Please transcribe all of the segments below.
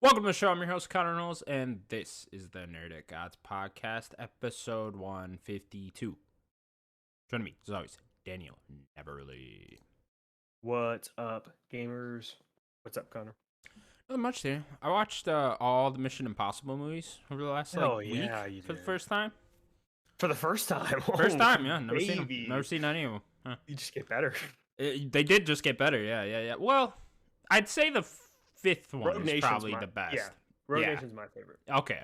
Welcome to the show. I'm your host, Connor Knowles, and this is the Nerdic Gods Podcast, episode 152. Joining me, as always, Daniel Neverly. What's up, gamers? What's up, Connor? Not much there. I watched all the Mission Impossible movies over the last week for the first time. For the first time? First time, yeah. Never seen them. Never seen any of them. Huh. You just get better. They did just get better, yeah. Well, I'd say the fifth one Rogue is Nation's probably the best. Yeah, Rogue Nation's my favorite. Okay.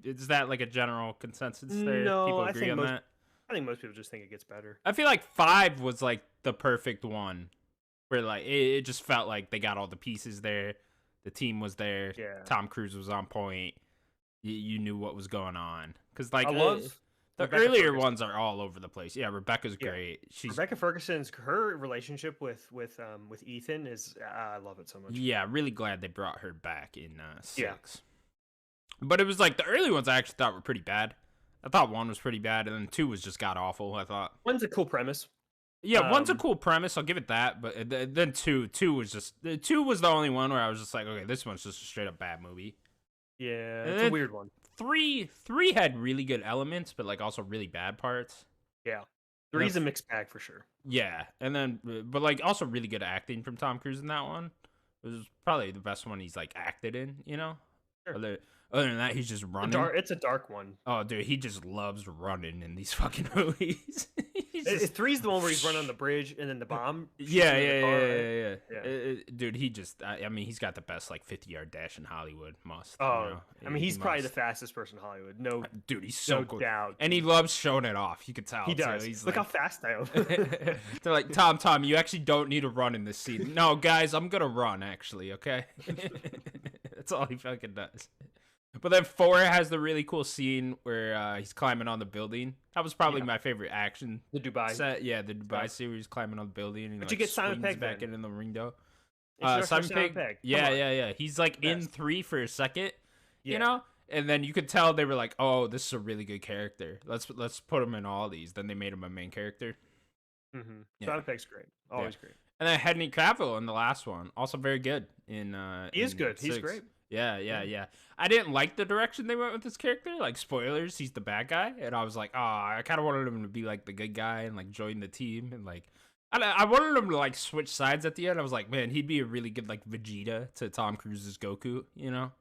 Is that like a general consensus there? No, People agree on that? I think most people just think it gets better. I feel like 5 was like the perfect one, where like it just felt like they got all the pieces there, the team was there, Yeah. Tom Cruise was on point, you knew what was going on. Because like I love the Rebecca earlier Ferguson. ones are all over the place. Yeah, Rebecca's great. She's Rebecca Ferguson's her relationship with Ethan is I love it so much. Yeah, really glad they brought her back in 6. Yeah. But it was like the early ones I actually thought were pretty bad. I thought 1 was pretty bad, and then 2 was just god awful. I thought One's a cool premise. Yeah, 1's a cool premise. I'll give it that. But then 2 was just 2 was the only one where I was just like, okay, this one's just a straight up bad movie. Yeah, And it's then a weird one. 3 had really good elements, but like also really bad parts. Yeah, 3's a mixed bag for sure. Yeah, and then but like also really good acting from Tom Cruise in that one. It was probably the best one he's like acted in. You know. Sure. Other than that, he's just running. It's a dark one. Oh, dude, he just loves running in these fucking movies. 3's the one where he's running on the bridge and then the bomb. Yeah. Dude, I mean, he's got the best like 50-yard dash in Hollywood. Oh, I mean, he's probably the fastest person in Hollywood. No, dude, he's so no good. doubt. And he loves showing it off. You could tell. He does. He's Look like, how fast I am. They're like, Tom, you actually don't need to run in this scene. No, guys, I'm gonna run actually. Okay, that's all he fucking does. But then 4 has the really cool scene where he's climbing on the building. That was probably my favorite action. The Dubai set. Yeah, the Dubai scene where he's climbing on the building. And but like, you get Simon swings Pegg back then. in the window. Simon Pegg. Yeah. He's like in 3 for a second, you know? And then you could tell they were like, oh, this is a really good character. Let's put him in all these. Then they made him a main character. Mm-hmm. Yeah. Simon Pegg's great. Always great. And then Henry Cavill in the last one. Also very good. He is good. 6. He's great. Yeah. I didn't like the direction they went with this character. Like, spoilers, he's the bad guy. And I was like, oh, I kind of wanted him to be, like, the good guy and, like, join the team. And, like, I wanted him to, like, switch sides at the end. I was like, man, he'd be a really good, like, Vegeta to Tom Cruise's Goku, you know?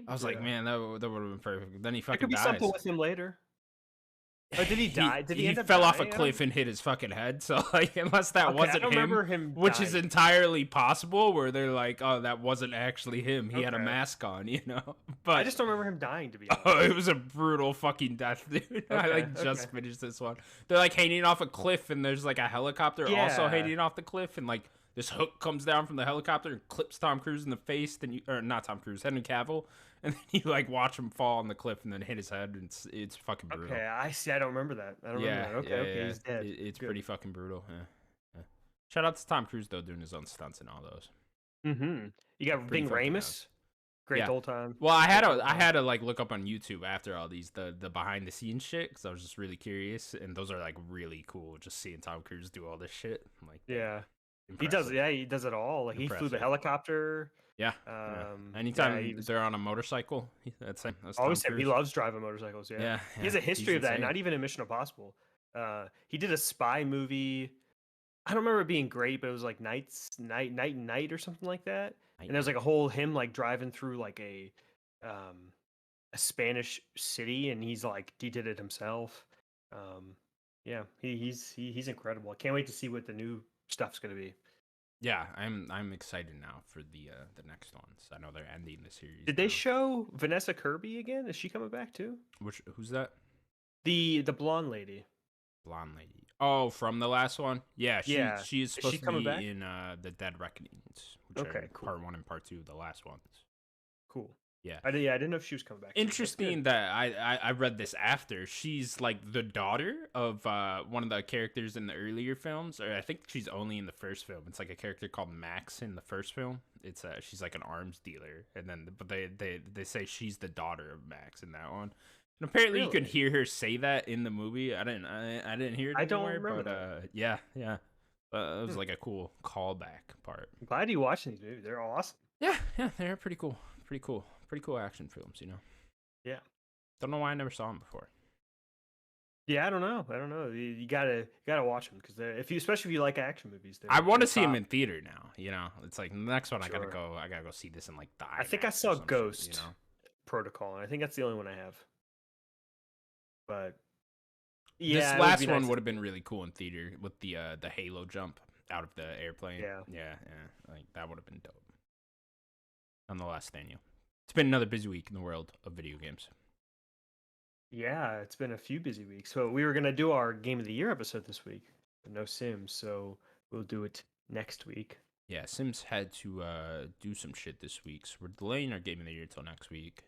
I was like, man, that would have been perfect. Then he fucking dies. There could be something with him later. Oh, did he die? Did he fell off a cliff and hit his fucking head. So like, unless that wasn't him, which dying. is entirely possible, where they're like, oh, that wasn't actually him. He had a mask on, you know. But I just don't remember him dying. To be honest, it was a brutal fucking death, dude. I just finished this one. They're like hanging off a cliff, and there's like a helicopter also hanging off the cliff, and like this hook comes down from the helicopter and clips Tom Cruise in the face. Then or not Tom Cruise, Henry Cavill. And then you like watch him fall on the cliff and then hit his head. And it's fucking brutal. Okay, I see. I don't remember that. Okay, he's dead. It's pretty fucking brutal. Yeah. Shout out to Tom Cruise though, doing his own stunts and all those. Mm-hmm. You got Ving Rhames. Great the whole time. Well, I had to like look up on YouTube after all these the behind the scenes shit because I was just really curious, and those are like really cool. Just seeing Tom Cruise do all this shit. I'm like, impressive. He does it all. Like he flew the helicopter. Yeah. Anytime they're on a motorcycle, that's always him. He loves driving motorcycles. Yeah. He has a history of that. Insane. Not even in Mission Impossible. He did a spy movie. I don't remember it being great, but it was like Night or something like that. And there's like a whole him like driving through like a Spanish city, and he's like he did it himself. He's incredible. I can't wait to see what the new stuff's gonna be. Yeah, I'm excited now for the next ones. I know they're ending the series. Did they show Vanessa Kirby again? Is she coming back too? Who's that? The blonde lady. Blonde lady. Oh, from the last one? Yeah, she is supposed to be back? in the Dead Reckonings, which are cool. part 1 and part 2, the last ones. Cool. Yeah. I didn't know if she was coming back. Interesting that I read this after. She's like the daughter of one of the characters in the earlier films, or I think she's only in the first film. It's like a character called Max in the first film. It's she's like an arms dealer, and then but they say she's the daughter of Max in that one. And apparently you can hear her say that in the movie. I didn't hear it. I don't anywhere, remember but that. Yeah. It was like a cool callback part. I'm glad you watching these movies. They're awesome. Yeah, they're pretty cool. Pretty cool action films, you know. Yeah. Don't know why I never saw them before. Yeah, I don't know. You gotta watch them because especially if you like action movies, I want to they're see them top. in theater now. You know, it's like the next one I gotta Sure. go. I gotta go see this in like the I think I IMAX saw or some shit, Ghost you know. Protocol, and I think that's the only one I have. But This yeah, it would be last nice. one would have been really cool in theater with the Halo jump out of the airplane. Yeah. Like that would have been dope. Nonetheless, Daniel, it's been another busy week in the world of video games. Yeah, it's been a few busy weeks. So we were gonna do our Game of the Year episode this week, but no Sims, so we'll do it next week. Yeah, Sims had to do some shit this week, so we're delaying our Game of the Year till next week.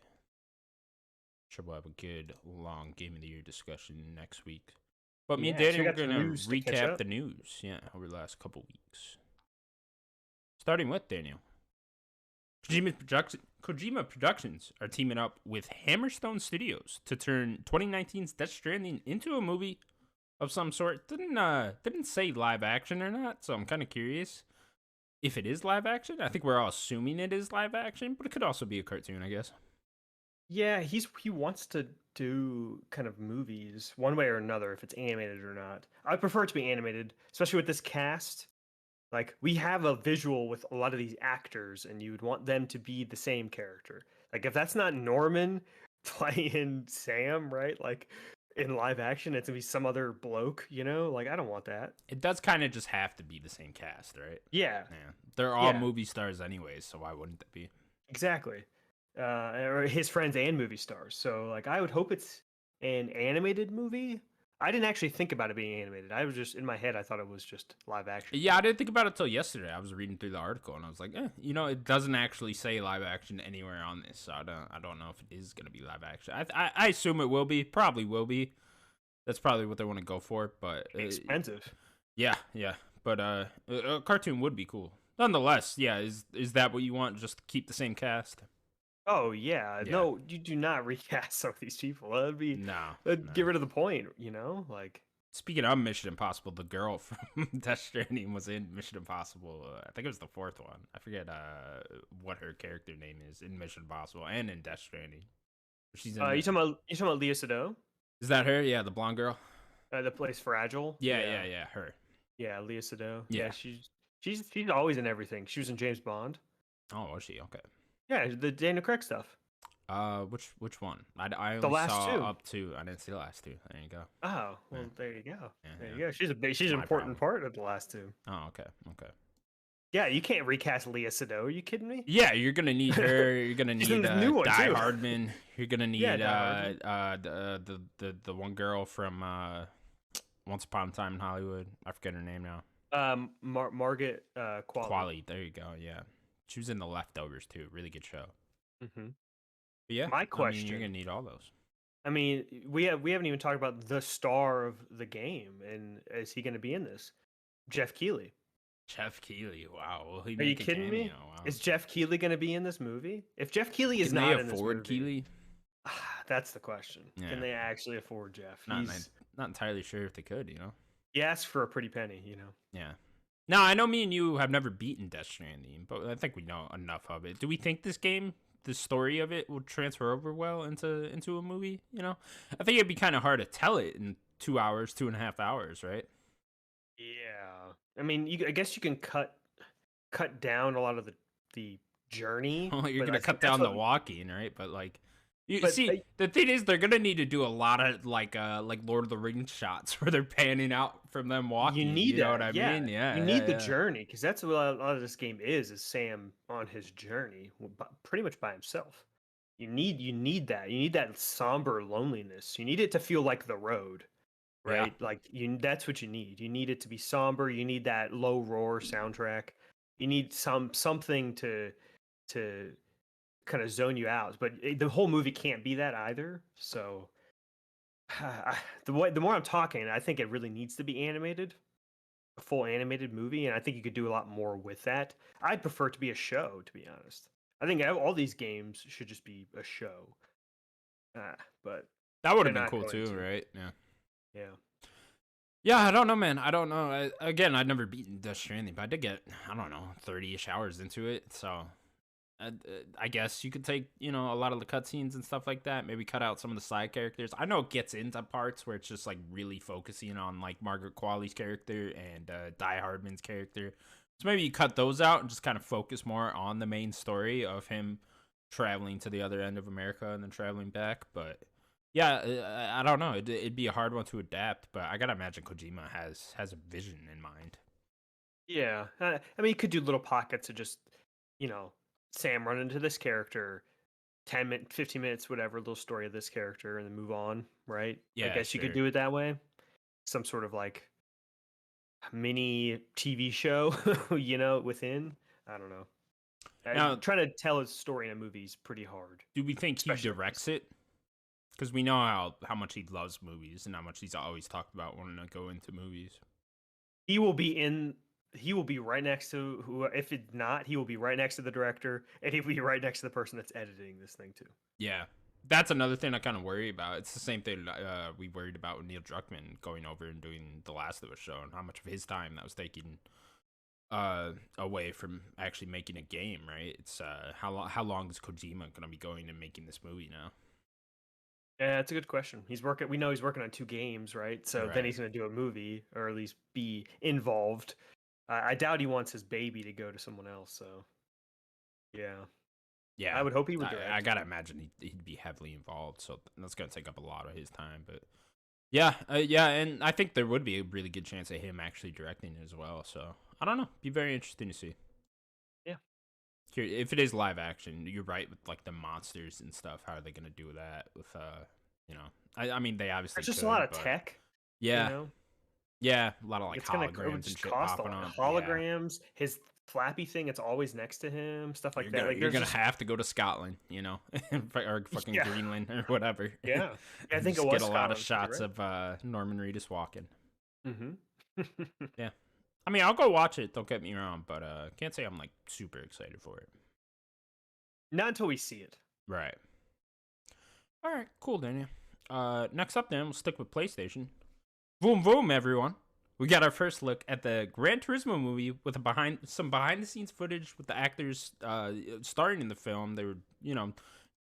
Sure, we'll have a good long Game of the Year discussion next week. But me and Yeah, so Daniel we are got some gonna news to catch recap up. the news, over the last couple weeks. Starting with Daniel. Kojima Productions are teaming up with Hammerstone Studios to turn 2019's Death Stranding into a movie of some sort. Didn't say live action or not, so I'm kind of curious if it is live action. I think we're all assuming it is live action, but it could also be a cartoon, I guess. Yeah, he wants to do kind of movies one way or another, if it's animated or not. I prefer it to be animated, especially with this cast. Like, we have a visual with a lot of these actors, and you would want them to be the same character. Like, if that's not Norman playing Sam, right? Like, in live action, it's gonna be some other bloke, you know? Like, I don't want that. It does kind of just have to be the same cast, right? Yeah, Yeah. They're all Yeah. movie stars anyways, so why wouldn't it be? exactly. Or his friends and movie stars. So, like, I would hope it's an animated movie. I didn't actually think about it being animated. I was just, in my head, I thought it was just live action. Yeah, I didn't think about it till yesterday. I was reading through the article and I was like, it doesn't actually say live action anywhere on this, so I don't know if it is gonna be live action. I assume it will be, probably will be. That's probably what they want to go for, but Expensive. yeah, but a cartoon would be cool. Nonetheless, yeah, is that what you want? Just keep the same cast? Oh yeah. Yeah. No, you do not recast some of these people. That'd be No. get rid of the point, you know? Like, Speaking of Mission Impossible, the girl from Death Stranding was in Mission Impossible. I think it was the fourth one. I forget what her character name is in Mission Impossible and in Death Stranding. She's in. you talking about Leah Sado? Is that her? Yeah, the blonde girl. The place Fragile. Yeah, her. Yeah, Leah Sado. Yeah. Yeah, she's always in everything. She was in James Bond. Oh, was she? Okay. Yeah, the Daniel Craig stuff. Which one? I The only last saw two. up to. I didn't see the last two. There you go. Oh, well, Yeah. there you go. Yeah, There yeah. you go. She's an My important problem. part of the last two. Oh, okay. Yeah, you can't recast Leah Sado. Are you kidding me? Yeah, you're gonna need her. You're gonna She's need in the new one, Die too. Hardman. You're gonna need Die Hardman. the one girl from Once Upon a Time in Hollywood. I forget her name now. Margaret Qualley. Quali. There you go. Yeah, she was in The Leftovers too. Really good show. Mm-hmm. But yeah, My question. you're gonna need all those. I mean, we haven't even talked about the star of the game, and is he going to be in this? Jeff Keighley. Jeff Keighley. Wow. Will he Are you make a kidding me? cameo? Wow. Is Jeff Keighley going to be in this movie? If Jeff Keighley is Can not they in this afford movie, Keighley? that's the question. Yeah. Can they actually afford Jeff? Not entirely sure if they could. You know. He asks for a pretty penny. You know. Yeah. Now, I know me and you have never beaten Death Stranding, but I think we know enough of it. Do we think this game, the story of it, will transfer over well into a movie? You know, I think it'd be kind of hard to tell it in 2 hours, 2.5 hours, right? Yeah. I mean, I guess you can cut down a lot of the journey. Well, you're but gonna I cut think that's down the what- walking, right? But like, you But see, the thing is, they're gonna need to do a lot of like Lord of the Rings shots where they're panning out from them walking. You need know that, what I yeah. mean? Yeah. You need the yeah. journey because that's what a lot of this game is Sam on his journey, pretty much by himself. You need that. You need that somber loneliness. You need it to feel like the road, right? Yeah. Like that's what you need. You need it to be somber. You need that low roar soundtrack. You need something to kind of zone you out. But the whole movie can't be that either. So the more I'm talking, I think it really needs to be animated, a full animated movie, and I think you could do a lot more with that. I'd prefer it to be a show, to be honest. I think all these games should just be a show. But That would have they're been not cool going too, to. right? Yeah. yeah, Yeah, I don't know, man. I don't know. Again, I'd never beaten Death Stranding, but I did get, I don't know, 30-ish hours into it. So I guess you could take, a lot of the cutscenes and stuff like that. Maybe cut out some of the side characters. I know it gets into parts where it's just like really focusing on like Margaret Qualley's character and Die Hardman's character. So maybe you cut those out and just kind of focus more on the main story of him traveling to the other end of America and then traveling back. But yeah, I don't know. It'd be a hard one to adapt, but I gotta imagine Kojima has a vision in mind. Yeah, I mean, you could do little pockets of just, you know, Sam run into this character, 10 minutes, 15 minutes, whatever, little story of this character, and then move on, right? I Yeah, guess you could sure. do it that way. Some sort of like mini TV show, within. I don't know. Now, Trying to tell a story in a movie is pretty hard, do we think he especially directs it? Because we know how much he loves movies and how much he's always talked about wanting to go into movies. he will be in. He will be right next to who. If it's not, he will be right next to the director, and he'll be right next to the person that's editing this thing too. Yeah, that's another thing I kind of worry about. It's the same thing we worried about with Neil Druckmann going over and doing the Last of Us show and how much of his time that was taking away from actually making a game. Right? It's how long is Kojima gonna be going and making this movie now? Yeah, that's a good question. He's working. We know he's working on 2 games, right? So then Right. he's going to do a movie, or at least be involved. I doubt he wants his baby to go to someone else. So yeah, Yeah, I would hope he would I direct. gotta imagine he'd be heavily involved, so that's gonna take up a lot of his time. But yeah, and I think there would be a really good chance of him actually directing it as well. So I don't know, be very interesting to see. Yeah, If it is live action, you're right with like the monsters and stuff. How are they gonna do that with you know? I mean, they obviously it's just a lot could, of but tech. You yeah, know, yeah, a lot of like it's gonna it would holograms and just shit cost a popping lot. up. Yeah, Holograms, his flappy thing, it's always next to him, stuff like that. Like you're there's gonna just have to go to Scotland, or fucking yeah, Greenland or whatever. yeah. I And think it just get was a lot of Scotland. shots of Norman Reedus walking. Mm-hmm. Yeah, I mean, I'll go watch it. Don't get me wrong, but can't say I'm like super excited for it. Not until we see it. Right. All right. Cool, Daniel. Next up, then we'll stick with PlayStation. Boom, boom, everyone. We got our first look at the Gran Turismo movie with some behind the scenes footage with the actors starring in the film. They were,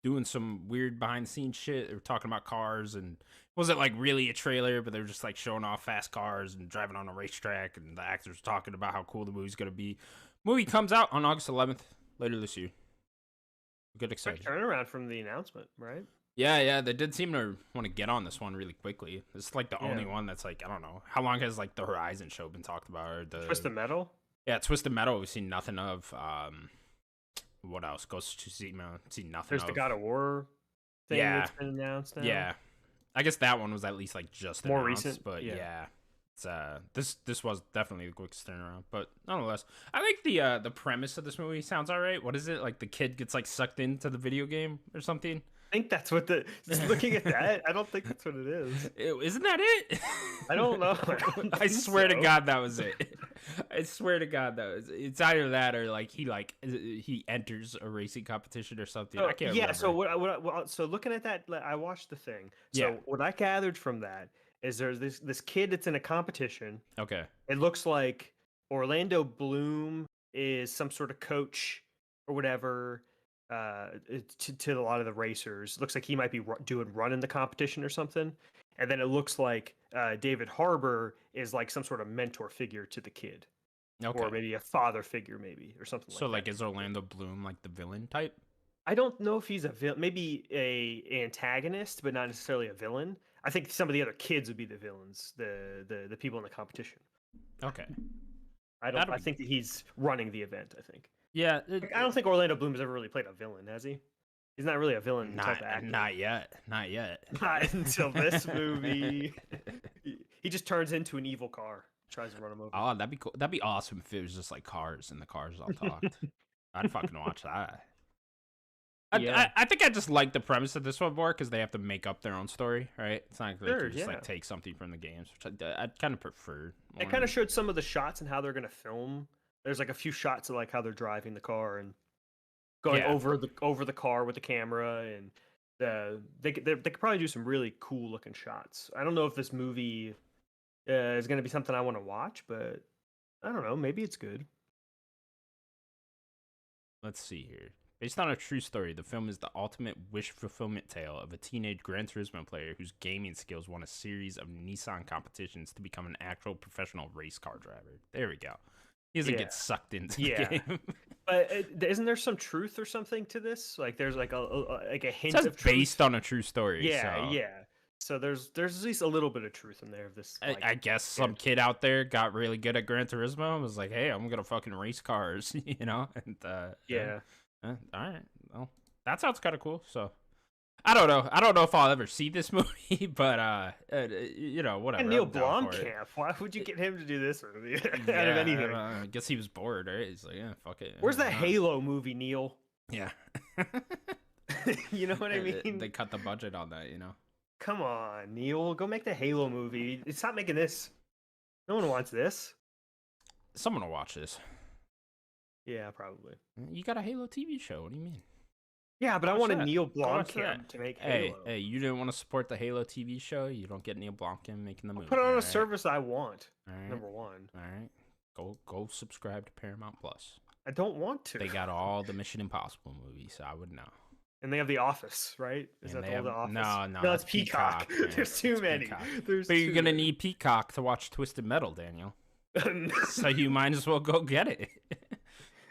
doing some weird behind the scenes shit. They were talking about cars and it wasn't like really a trailer, but they were just like showing off fast cars and driving on a racetrack. And the actors were talking about how cool the movie's gonna be. Movie comes out on August 11th later this year. Get Quick excited. turnaround from the announcement, right? Yeah, they did seem to want to get on this one really quickly. It's like the only Yeah. one that's like, I don't know. How long has like the Horizon show been talked about? Or Twisted Metal. yeah, Twisted Metal we've seen nothing of. What else? Ghost of Tsushima, seen nothing There's of. the God of War thing Yeah, that's been announced now. yeah. I guess that one was at least like just More announced, recent, but yeah. yeah. It's this was definitely the quickest turnaround, but nonetheless, I think the premise of this movie sounds alright. What is it like? The kid gets like sucked into the video game or something. I think that's what just looking at that, I don't think that's what it is. Isn't that it? I don't know. I don't I think swear to so. God that was it. I swear to God that was. It's either that or like he enters a racing competition or something. I can't Yeah, remember. so so looking at that, I watched the thing. So Yeah. what I gathered from that is there's this kid that's in a competition. Okay. It looks like Orlando Bloom is some sort of coach or whatever to a lot of the racers. Looks like he might be running the competition or something. And then it looks like David Harbour is like some sort of mentor figure to the kid, Okay. or maybe a father figure, maybe, or something So like like that. is Orlando Bloom like the villain type? I don't know if he's a villain, maybe a antagonist, but not necessarily a villain. I think some of the other kids would be the villains, the people in the competition. Okay. I That'll I be- think that he's running the event. I think. Yeah. Like, I don't think Orlando Bloom has ever really played a villain, has he? He's not really a villain type of actor. Not yet. Not yet. Not until this movie. He just turns into an evil car, tries to run him over. Oh, that'd be cool. That'd be awesome if it was just like cars and the cars all talked. I'd fucking watch that. Yeah. I think I just like the premise of this one more because they have to make up their own story, right? It's not like they Sure, can just yeah. like take something from the games, which I'd kind of prefer. It kind of showed some of the shots and how they're gonna film. There's like a few shots of like how they're driving the car and going Yeah. over the car with the camera, and they could probably do some really cool looking shots. I don't know if this movie is gonna be something I want to watch, but I don't know. Maybe it's good. Let's see here. Based on a true story, the film is the ultimate wish fulfillment tale of a teenage Gran Turismo player whose gaming skills won a series of Nissan competitions to become an actual professional race car driver. There we go. He doesn't get sucked into the game. But isn't there some truth or something to this? Like, there's like a hint of truth. Based on a true story. Yeah, so. So there's at least a little bit of truth in there of this. Like, I guess some kid out there got really good at Gran Turismo and was like, "Hey, I'm gonna fucking race cars," you know? And all right. Well, that sounds kind of cool. So, I don't know. I don't know if I'll ever see this movie, but you know, whatever. And Neil Blomkamp. Why would you get him to do this movie? Out of anything? I guess he was bored, right? He's like, yeah, fuck it. Where's that Halo movie, Neil? Yeah. You know what I mean? They cut the budget on that, you know. Come on, Neil. Go make the Halo movie. Stop making this. No one wants this. Someone will watch this. Yeah, probably. You got a Halo TV show. What do you mean? Yeah, but I wanted Neil Blomkamp to make Halo. Hey, you didn't want to support the Halo TV show? You don't get Neil Blomkamp making the movie. Put it on a service I want. All right. Number one. All right. Go subscribe to Paramount Plus. I don't want to. They got all the Mission Impossible movies, so I would know. And they have The Office, right? Is that The Office? No, it's Peacock. There's too many. But you're going to need Peacock to watch Twisted Metal, Daniel. So you might as well go get it.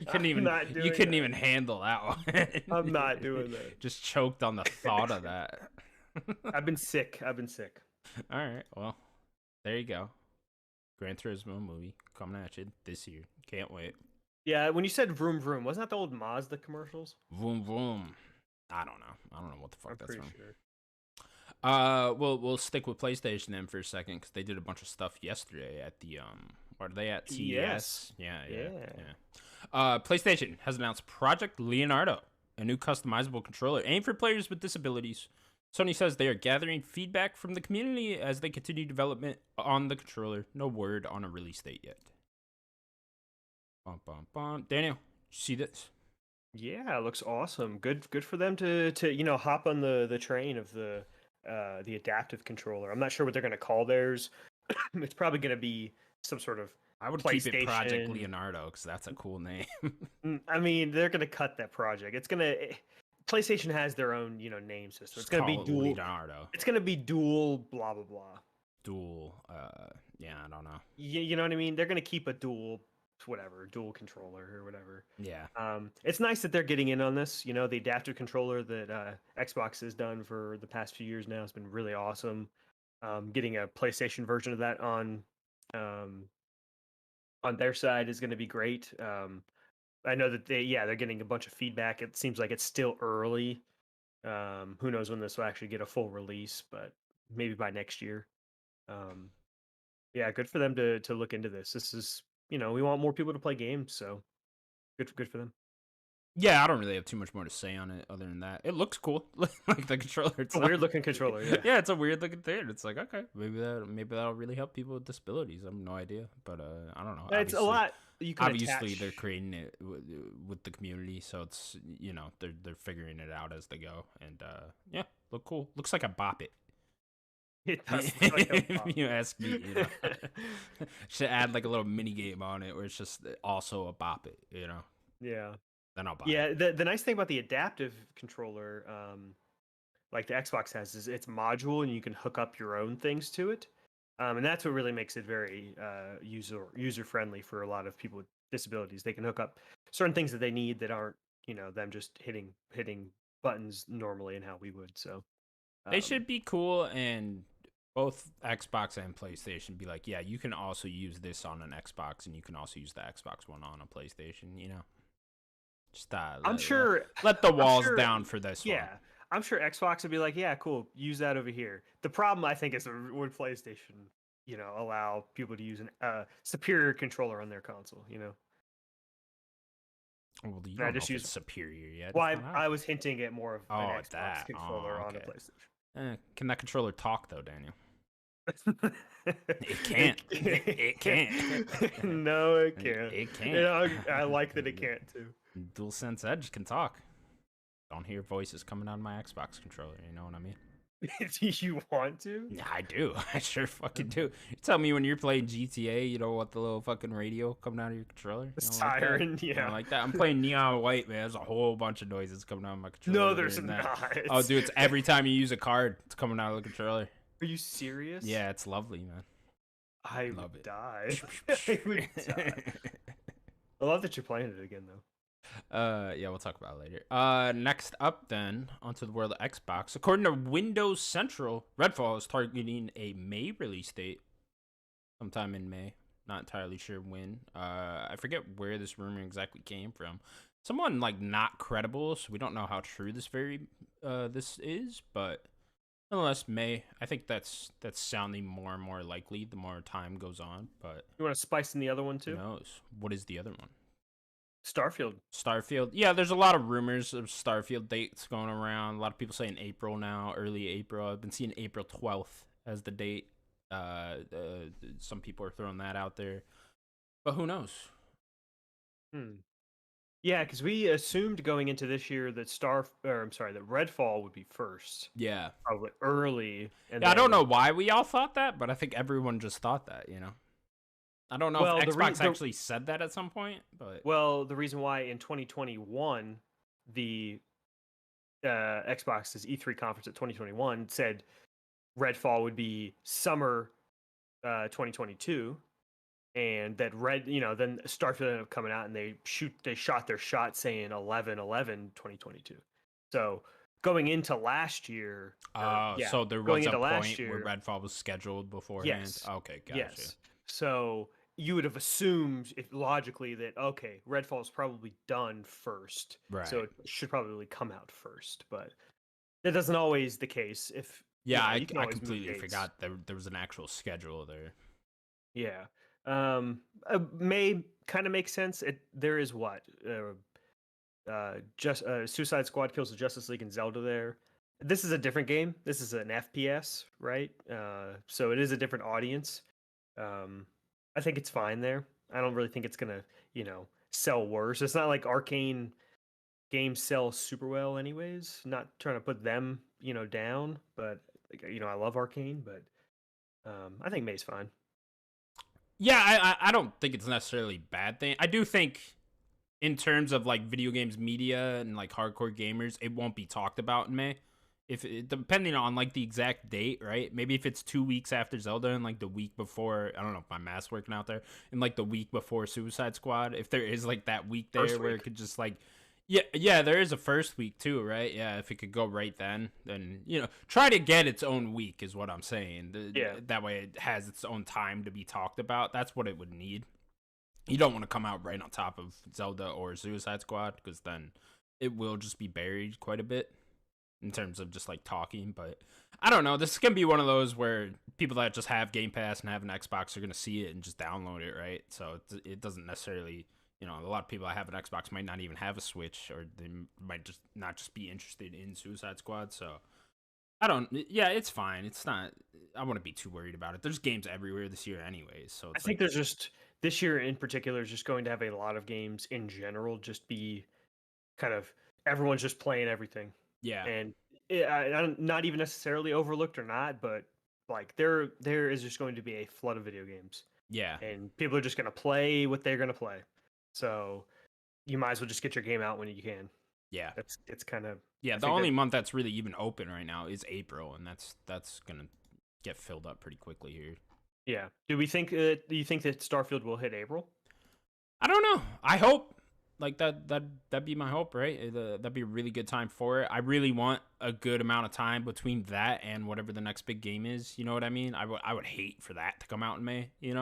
You couldn't even handle that one. I'm not doing that. Just choked on the thought of that. I've been sick. All right. Well, there you go. Gran Turismo movie coming at you this year. Can't wait. Yeah, when you said vroom vroom, wasn't that the old Mazda commercials? Vroom vroom. I don't know what the fuck that's from. Sure. We'll stick with PlayStation then for a second because they did a bunch of stuff yesterday at the What are they at? CES. Yeah. PlayStation has announced Project Leonardo, a new customizable controller aimed for players with disabilities. Sony says they are gathering feedback from the community as they continue development on the controller. No word on a release date yet. Bum, bum, bum. Daniel, you see this? Yeah, it looks awesome. Good for them to hop on the train of the adaptive controller. I'm not sure what they're going to call theirs. It's probably going to be some sort of I would keep it Project Leonardo because that's a cool name. I mean, they're going to cut that project. PlayStation has their own name system. It's going to be dual Leonardo. It's going to be dual blah blah blah. Dual. Yeah, I don't know. You know what I mean? They're going to keep a dual controller or whatever. Yeah. It's nice that they're getting in on this. The adaptive controller that Xbox has done for the past few years now has been really awesome. Getting a PlayStation version of that on their side is going to be great. I know that they're getting a bunch of feedback. It seems like it's still early. Who knows when this will actually get a full release, but maybe by next year. Yeah, good for them to look into this. This is we want more people to play games, so good for them. Yeah, I don't really have too much more to say on it other than that. It looks cool. Like the controller. It's a weird looking controller. Yeah. Yeah, it's a weird looking thing. It's like, okay, maybe that'll really help people with disabilities. I have no idea, but I don't know. It's a lot. You can obviously they're creating it with the community, so it's they're figuring it out as they go, and yeah, look cool. Looks like a Bop It. It does look like a Bop It. You ask me, should add like a little mini game on it where it's just also a Bop It, Yeah. Then I'll buy it. The nice thing about the adaptive controller, like the Xbox has, is it's modular and you can hook up your own things to it. And that's what really makes it very user friendly for a lot of people with disabilities. They can hook up certain things that they need that aren't, them just hitting buttons normally and how we would. So they should be cool, and both Xbox and PlayStation be like, yeah, you can also use this on an Xbox, and you can also use the Xbox One on a PlayStation. Just I'm sure let the walls down for this one. Yeah, I'm sure Xbox would be like, yeah, cool, use that over here. The problem I think is would PlayStation, allow people to use a superior controller on their console. Well, you don't know if it's superior yet. Well, I was hinting at more of an Xbox controller on a PlayStation. Can that controller talk though, Daniel? It can't. It can't. No, it can't. It can't. I like that it can't too. DualSense Edge can talk. Don't hear voices coming out of my Xbox controller. You know what I mean? Do you want to? Yeah, I do. I sure fucking do. You tell me when you're playing GTA, you don't want the little fucking radio coming out of your controller. The You don't like that? siren, You yeah. don't like that? I'm playing Neon White, man. There's a whole bunch of noises coming out of my controller. No, there's during that. not. Oh, dude, it's every time you use a card, it's coming out of the controller. Are you serious? Yeah, it's lovely, man. I Love would it. die. I would die. I love that you're playing it again, though. Yeah, we'll talk about it later. Next up, then, onto the world of Xbox. According to Windows Central, Redfall is targeting a May release date, sometime in May. Not entirely sure when. I forget where this rumor exactly came from. Someone like not credible, so we don't know how true this is, but nonetheless, May. I think that's sounding more and more likely the more time goes on. But You want to spice in the other one too? who knows? What is the other one? Starfield. Yeah, there's a lot of rumors of Starfield dates going around. A lot of people saying April now, early April. I've been seeing April 12th as the date. Some people are throwing that out there, but who knows? Yeah, because we assumed going into this year that that Redfall would be first. Yeah, Probably early. And I don't then- know why we all thought that, but I think everyone just thought that. I don't know if Xbox actually said that at some point, but Well, the reason why in 2021 the Xbox's E3 conference at 2021 said Redfall would be summer 2022, and that then Starfield ended up coming out and they shot their shot saying 11/11/2022. So going into last year, so there going was a into last point year, where Redfall was scheduled beforehand. Yes. Okay, gotcha. Yes. So you would have assumed logically that okay, Redfall is probably done first, Right. so it should probably come out first. But that doesn't always the case. If Yeah, you can I always move completely dates. forgot there was an actual schedule there. Yeah, may kind of make sense. There is what just Suicide Squad kills the Justice League and Zelda there. This is a different game. This is an FPS, right? So it is a different audience. I think it's fine there. I don't really think it's gonna, sell worse. It's not like Arcane games sell super well, anyways. Not trying to put them, down, but I love Arcane, but I think May's fine. Yeah, I don't think it's necessarily a bad thing. I do think in terms of like video games media and like hardcore gamers, it won't be talked about in May. Depending on like the exact date, right? Maybe if it's 2 weeks after Zelda and like the week before, I don't know if my math's working out there, and like the week before Suicide Squad, if there is like that week there where it could just like, yeah, there is a first week too, right? Yeah, if it could go right then try to get its own week is what I'm saying. That way it has its own time to be talked about. That's what it would need. You don't want to come out right on top of Zelda or Suicide Squad because then it will just be buried quite a bit in terms of just like talking. But I don't know, this is gonna be one of those where people that just have Game Pass and have an Xbox are gonna see it and just download it, right? So it doesn't necessarily, a lot of people that have an Xbox might not even have a Switch, or they might just not just be interested in Suicide Squad. So it's fine. It's not, I wouldn't be too worried about it. There's games everywhere this year anyways, so I think there's just this year in particular is just going to have a lot of games in general just be kind of everyone's just playing everything. Yeah. And not even necessarily overlooked or not, but like there is just going to be a flood of video games. Yeah. And people are just going to play what they're going to play. So you might as well just get your game out when you can. Yeah. It's kind of the only month that's really even open right now is April, and that's going to get filled up pretty quickly here. Yeah. Do you think that Starfield will hit April? I don't know. I hope. Like that'd be my hope, right? That'd be a really good time for it. I really want a good amount of time between that and whatever the next big game is. You know what I mean? I would hate for that to come out in May. Then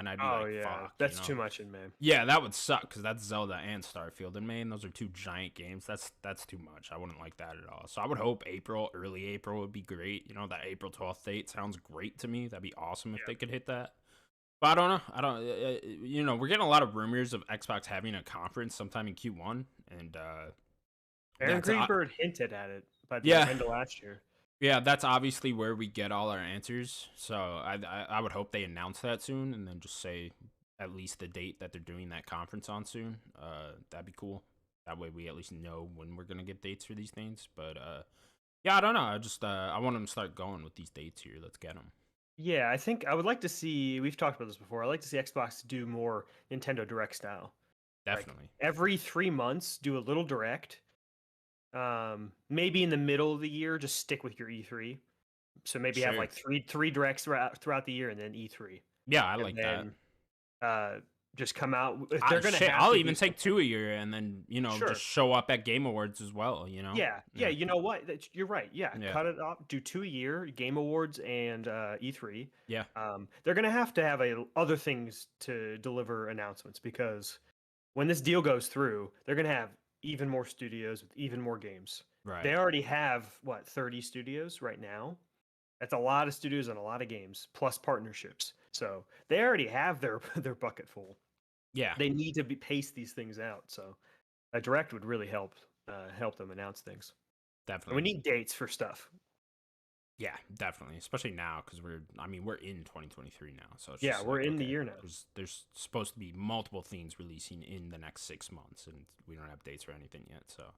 I'd be fuck. That's too much in May. Yeah, that would suck because that's Zelda and Starfield in May, and those are two giant games. That's too much. I wouldn't like that at all. So I would hope early April would be great. That April 12th date sounds great to me. That'd be awesome if they could hit that. But I don't know. We're getting a lot of rumors of Xbox having a conference sometime in Q1, and Aaron Greenberg hinted at it by the end of last year. Yeah, that's obviously where we get all our answers. So I would hope they announce that soon, and then just say at least the date that they're doing that conference on soon. That'd be cool. That way we at least know when we're gonna get dates for these things. But Yeah, I don't know. I just I want them to start going with these dates here. Let's get them. Yeah, I think I would like to see. We've talked about this before. I like to see Xbox do more Nintendo Direct style. Like Definitely. every 3 months, do a little Direct. Maybe in the middle of the year, just stick with your E3. So maybe have Sure. like three directs throughout the year, and then E3, Yeah, I and like that. then just come out. If they're gonna have I'll to even do take something- 2 a year, and then Sure. just show up at Game Awards as well. Yeah. You know what? You're right. Yeah, Yeah. cut it off. Do 2 a year, Game Awards and E3. Yeah. They're gonna have to have other things to deliver announcements, because when this deal goes through, they're gonna have even more studios with even more games. Right. They already have 30 studios right now. That's a lot of studios and a lot of games plus partnerships. So they already have their their bucket full. Yeah. They need to pace these things out. So a direct would really help them announce things. And Definitely. we need dates for stuff. Yeah, definitely. Especially now, because we're in 2023 now. So it's Yeah, just we're like, in the okay, year now. There's supposed to be multiple things releasing in the next 6 months, and we don't have dates for anything yet. So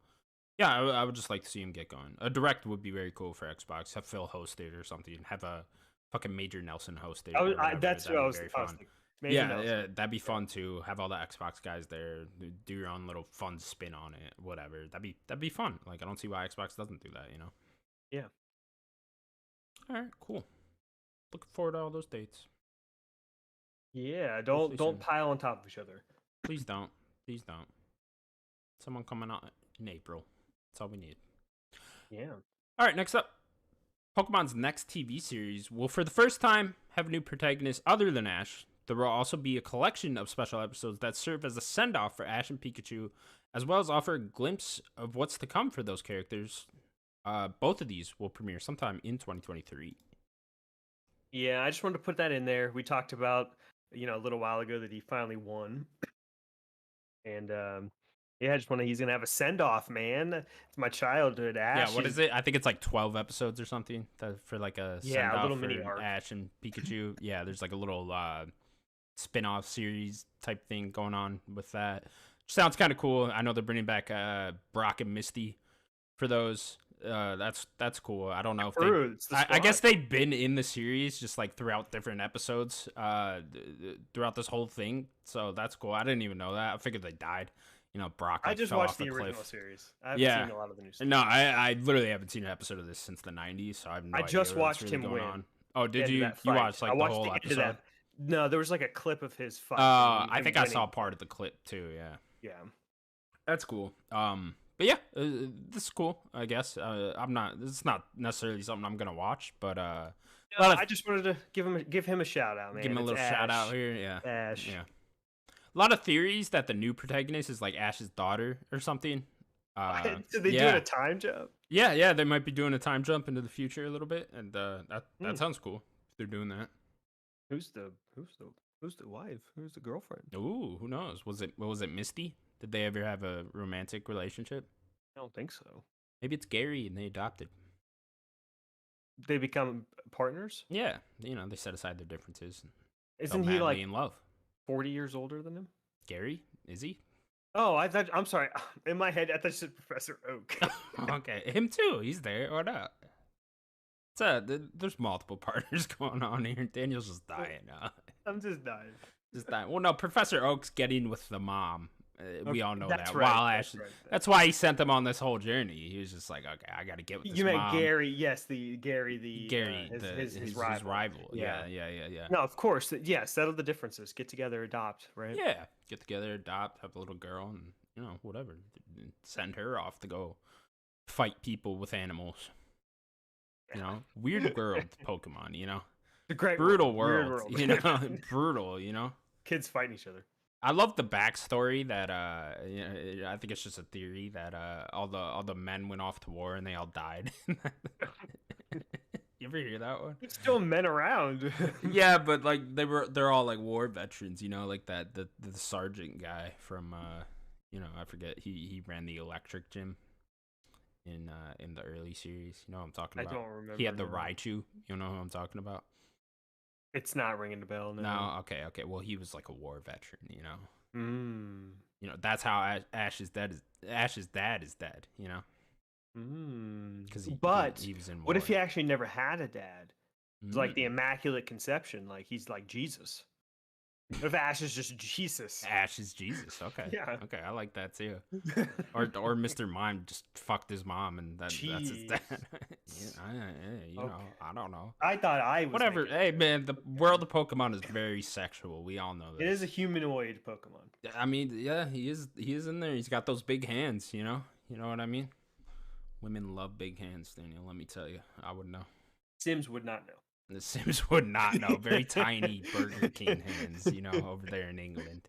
yeah, I would just like to see him get going. A direct would be very cool for Xbox. Have Phil host it or something. Have a fucking Major Nelson host it. That's what I was thinking. Maybe Yeah, that'd be fun too. Have all the Xbox guys there. Do your own little fun spin on it. Whatever. That'd be fun. Like, I don't see why Xbox doesn't do that. Yeah. All right, cool. Looking forward to all those dates. Yeah, Hopefully soon. don't pile on top of each other. Please don't. Please don't. Someone coming out in April. That's all we need. Yeah. All right, next up. Pokemon's next TV series will, for the first time, have a new protagonist other than Ash. There will also be a collection of special episodes that serve as a send-off for Ash and Pikachu, as well as offer a glimpse of what's to come for those characters. Both of these will premiere sometime in 2023. Yeah, I just wanted to put that in there. We talked about, a little while ago that he finally won. And yeah, he's gonna have a send off, man. It's my childhood. Ash. Yeah, what is it? I think it's like 12 episodes or something for like a send off little mini for arc. Ash and Pikachu. Yeah, there's like a little spin-off series type thing going on with that. Sounds kind of cool. I know they're bringing back Brock and Misty for those. That's cool. I don't know if I guess they've been in the series just like throughout different episodes throughout this whole thing. So that's cool. I didn't even know that. I figured they died. Brock. I just fell watched off the original cliff. series. I haven't seen a lot of the new stuff. No, I literally haven't seen an episode of this since the 90s, so I have no idea just watched what's really him going win. on. Oh, did you? You watched like the whole episode? No, there was like a clip of his fight. I think I saw part of the clip too. Yeah. Yeah. That's cool. But yeah, this is cool. I guess I'm not. This is not necessarily something I'm gonna watch, but I just wanted to give him a shout out, man. Give him a little shout out here. Yeah. Ash. Yeah. A lot of theories that the new protagonist is like Ash's daughter or something. Did they do a time jump? Yeah, they might be doing a time jump into the future a little bit, and that sounds cool if they're doing that. Who's the wife? Who's the girlfriend? Ooh, who knows? Was it Misty? Did they ever have a romantic relationship? I don't think so. Maybe it's Gary and they adopted. They become partners? Yeah, they set aside their differences. Isn't he like in love? 40 years older than him? Gary? Is he? Oh, I'm sorry. In my head, I thought you said Professor Oak. Okay, him too. He's there or not? There's multiple partners going on here. Daniel's just dying now. I'm just dying. Well, no, Professor Oak's getting with the mom. We all know that. Right, While Ash, that's why he sent them on this whole journey. He was just like, okay, I got to get with this mom. You meant Gary? Yes, Gary, his rival. Yeah. No, of course. Yeah, settle the differences. Get together, adopt. Right? Yeah, get together, adopt, have a little girl, and whatever. Send her off to go fight people with animals. Weird world, Pokemon. The great brutal world. Brutal. Kids fighting each other. I love the backstory that I think it's just a theory that all the men went off to war and they all died. You ever hear that one? There's still men around. Yeah, but like they're all like war veterans, like that the sergeant guy from I forget, he ran the electric gym in the early series. You know what I'm talking about? I don't remember. He had the Raichu. You know who I'm talking about? It's not ringing the bell. No. Okay. Well, he was like a war veteran. Mm. That's how Ash's dad is dead. Mm. because But he was in war. what if he actually never had a dad? It's like the Mm. Immaculate Conception. Like he's like Jesus. What if Ash is just Jesus? Ash is Jesus. Okay. Yeah. Okay, I like that too. Or Mr. Mime just fucked his mom, and that's his dad. You know, I don't know. I thought I was Whatever. Hey, man, the world of Pokemon is very sexual. We all know this. It is a humanoid Pokemon. I mean, yeah, he is. He is in there. He's got those big hands. You know. You know what I mean? Women love big hands, Daniel. Let me tell you. I would know. Sims would not know. The Sims would not know. Very tiny Burger King hands, you know, over there in England.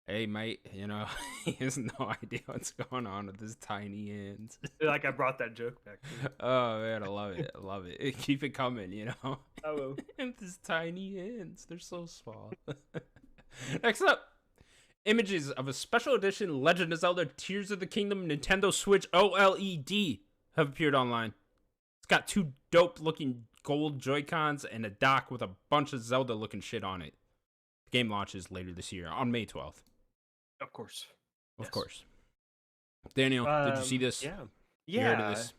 Hey, mate, you know, he has no idea what's going on with his tiny hands. Like I brought that joke back. Oh, man, I love it. I love it. Keep it coming, you know. Oh, And his tiny hands, they're so small. Next up, images of a special edition Legend of Zelda Tears of the Kingdom Nintendo Switch OLED have appeared online. It's got 2 dope-looking gold Joy-Cons and a dock with a bunch of Zelda-looking shit on it. The game launches later this year on May 12th. of course. Of course. Daniel, did you see this? Yeah. You heard of this?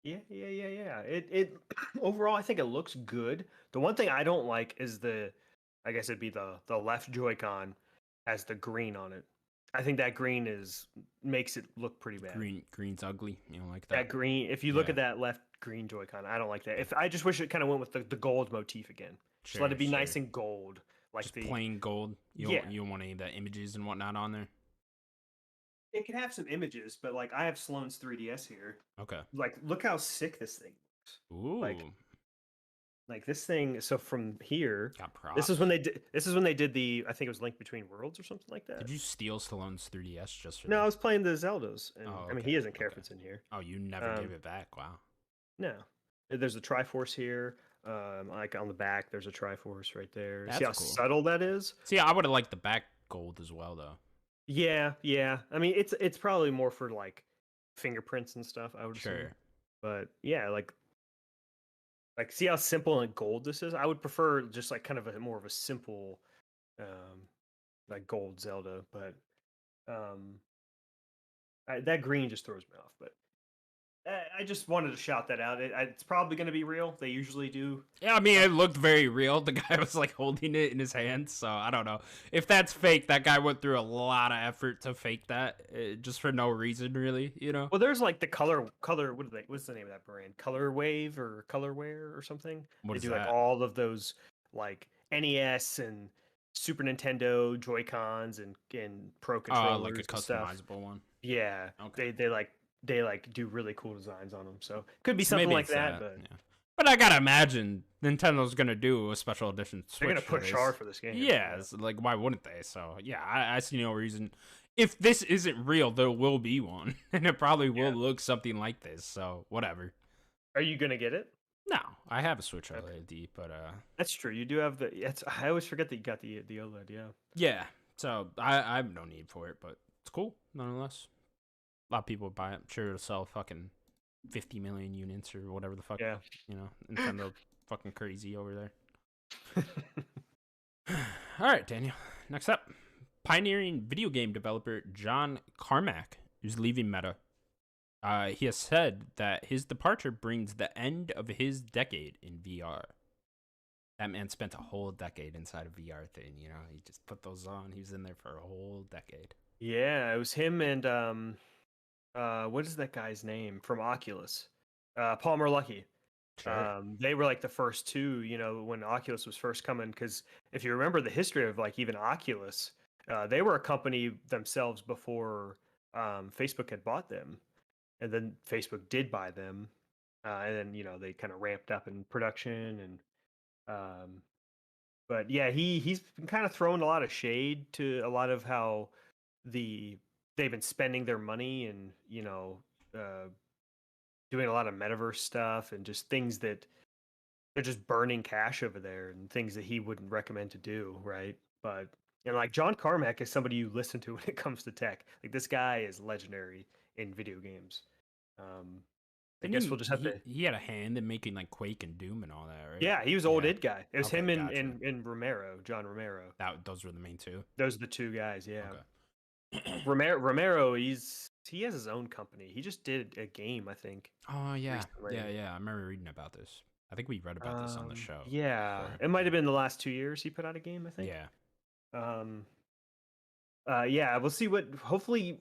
Yeah. It overall, I think it looks good. The one thing I don't like is I guess it'd be the left Joy-Con has the green on it. I think that green makes it look pretty bad. Green's ugly. You don't like that? That green, if you look at that left green Joy-Con, I don't like that. I just wish it kind of went with the gold motif again. Just let it be nice and gold, like just plain gold. You don't want any of the images and whatnot on there. It can have some images, but like I have Sloan's 3DS here. Okay. Like, look how sick this thing looks. Ooh. Like this thing. So from here, Got props. this is when they did the. I think it was Link Between Worlds or something like that. Did you steal Stallone's 3DS just for No, that? I was playing the Zeldas, and I mean he doesn't care if okay. it's in here. Oh, you never gave it back. Wow. No, there's a Triforce here. Like on the back, there's a Triforce right there. That's See how cool. subtle that is? See, I would have liked the back gold as well, though. Yeah. I mean, it's probably more for like fingerprints and stuff. I would assume. But yeah, like see how simple and gold this is. I would prefer just like kind of more of a simple, like gold Zelda. But that green just throws me off. But I just wanted to shout that out. It's probably going to be real. They usually do. Yeah, I mean, it looked very real. The guy was like holding it in his hands, so I don't know. If that's fake, that guy went through a lot of effort to fake that, just for no reason, really, you know? Well, there's like the color. What's the name of that brand? Color Wave or Colorware or something? They do like all of those like NES and Super Nintendo Joy-Cons and Pro controllers. Like a customizable stuff. one. Yeah. Okay. They do really cool designs on them, so could be something like that. But I gotta imagine Nintendo's gonna do a special edition Switch. They're gonna push hard for this game. Yeah, like why wouldn't they? So yeah, I see no reason. If this isn't real, there will be one, and it probably will look something like this. So whatever. Are you gonna get it? No, I have a Switch OLED, but that's true. You do have I always forget that you got the OLED. Yeah. Yeah. So I have no need for it, but it's cool nonetheless. A lot of people would buy it. I'm sure it'll sell fucking 50 million units or whatever the fuck. Yeah. You know, Nintendo fucking crazy over there. All right, Daniel. Next up, pioneering video game developer John Carmack is leaving Meta. He has said that his departure brings the end of his decade in VR. That man spent a whole decade inside a VR thing, you know? He just put those on. He was in there for a whole decade. Yeah, it was him and what is that guy's name from Oculus? Palmer Luckey. Sure. They were like the first two, you know, when Oculus was first coming. Because if you remember the history of like even Oculus, they were a company themselves before Facebook had bought them, and then Facebook did buy them, and then you know they kind of ramped up in production and. But yeah, he's been kind of throwing a lot of shade to a lot of how they've been spending their money and you know doing a lot of metaverse stuff and just things that they're just burning cash over there and things that he wouldn't recommend to do, right? But and like John Carmack is somebody you listen to when it comes to tech. Like this guy is legendary in video games. I guess we'll just have to. He had a hand in making like Quake and Doom and all that, right? Yeah, he was old id guy. It was him gotcha. and Romero, John Romero. Those were the main two. Those are the two guys. Yeah. Okay. Romero, he's he has his own company. He just did a game, I think. Oh yeah, Recently. yeah. I remember reading about this. I think we read about this on the show. Yeah, before. it might have been the last 2 years he put out a game, I think. Yeah. Yeah, we'll see what. Hopefully,